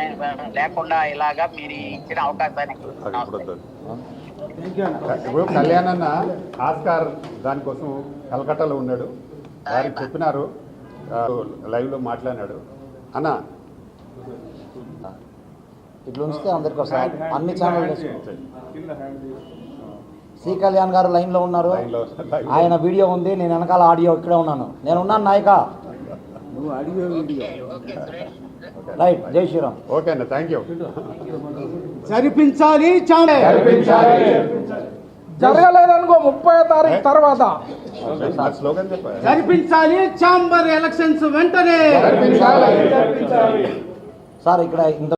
లేకుండా ఇలాగా మీరు ఇచ్చిన అవకాశానికి ఇప్పుడు కళ్యాణ్ అన్న ఆస్కార్ దానికోసం కలకట్టాలో ఉన్నాడు, వారికి చెప్పినారు, లైవ్లో మాట్లాడినాడు. అన్న ఇట్లా ఉంచితే అందరికి వస్తారు అన్ని ఛానల్. సి కళ్యాణ్ గారు లైన్లో ఉన్నారు, ఆయన వీడియో ఉంది, నేను వెనకాల ఆడియో ఇక్కడే ఉన్నాను. నేను ఉన్నాను నాయక. రైట్. జై శ్రీరామ్. ఓకే అన్న, థ్యాంక్ యూ. జరిపించాలి జరగలేదనుకో 30వ తారీఖు తర్వాత స్లోగన్ చెప్పారు. జరిపించాలి ఛాంబర్ ఎలక్షన్స్ వెంటనే. సార్ ఇక్కడ ఇంత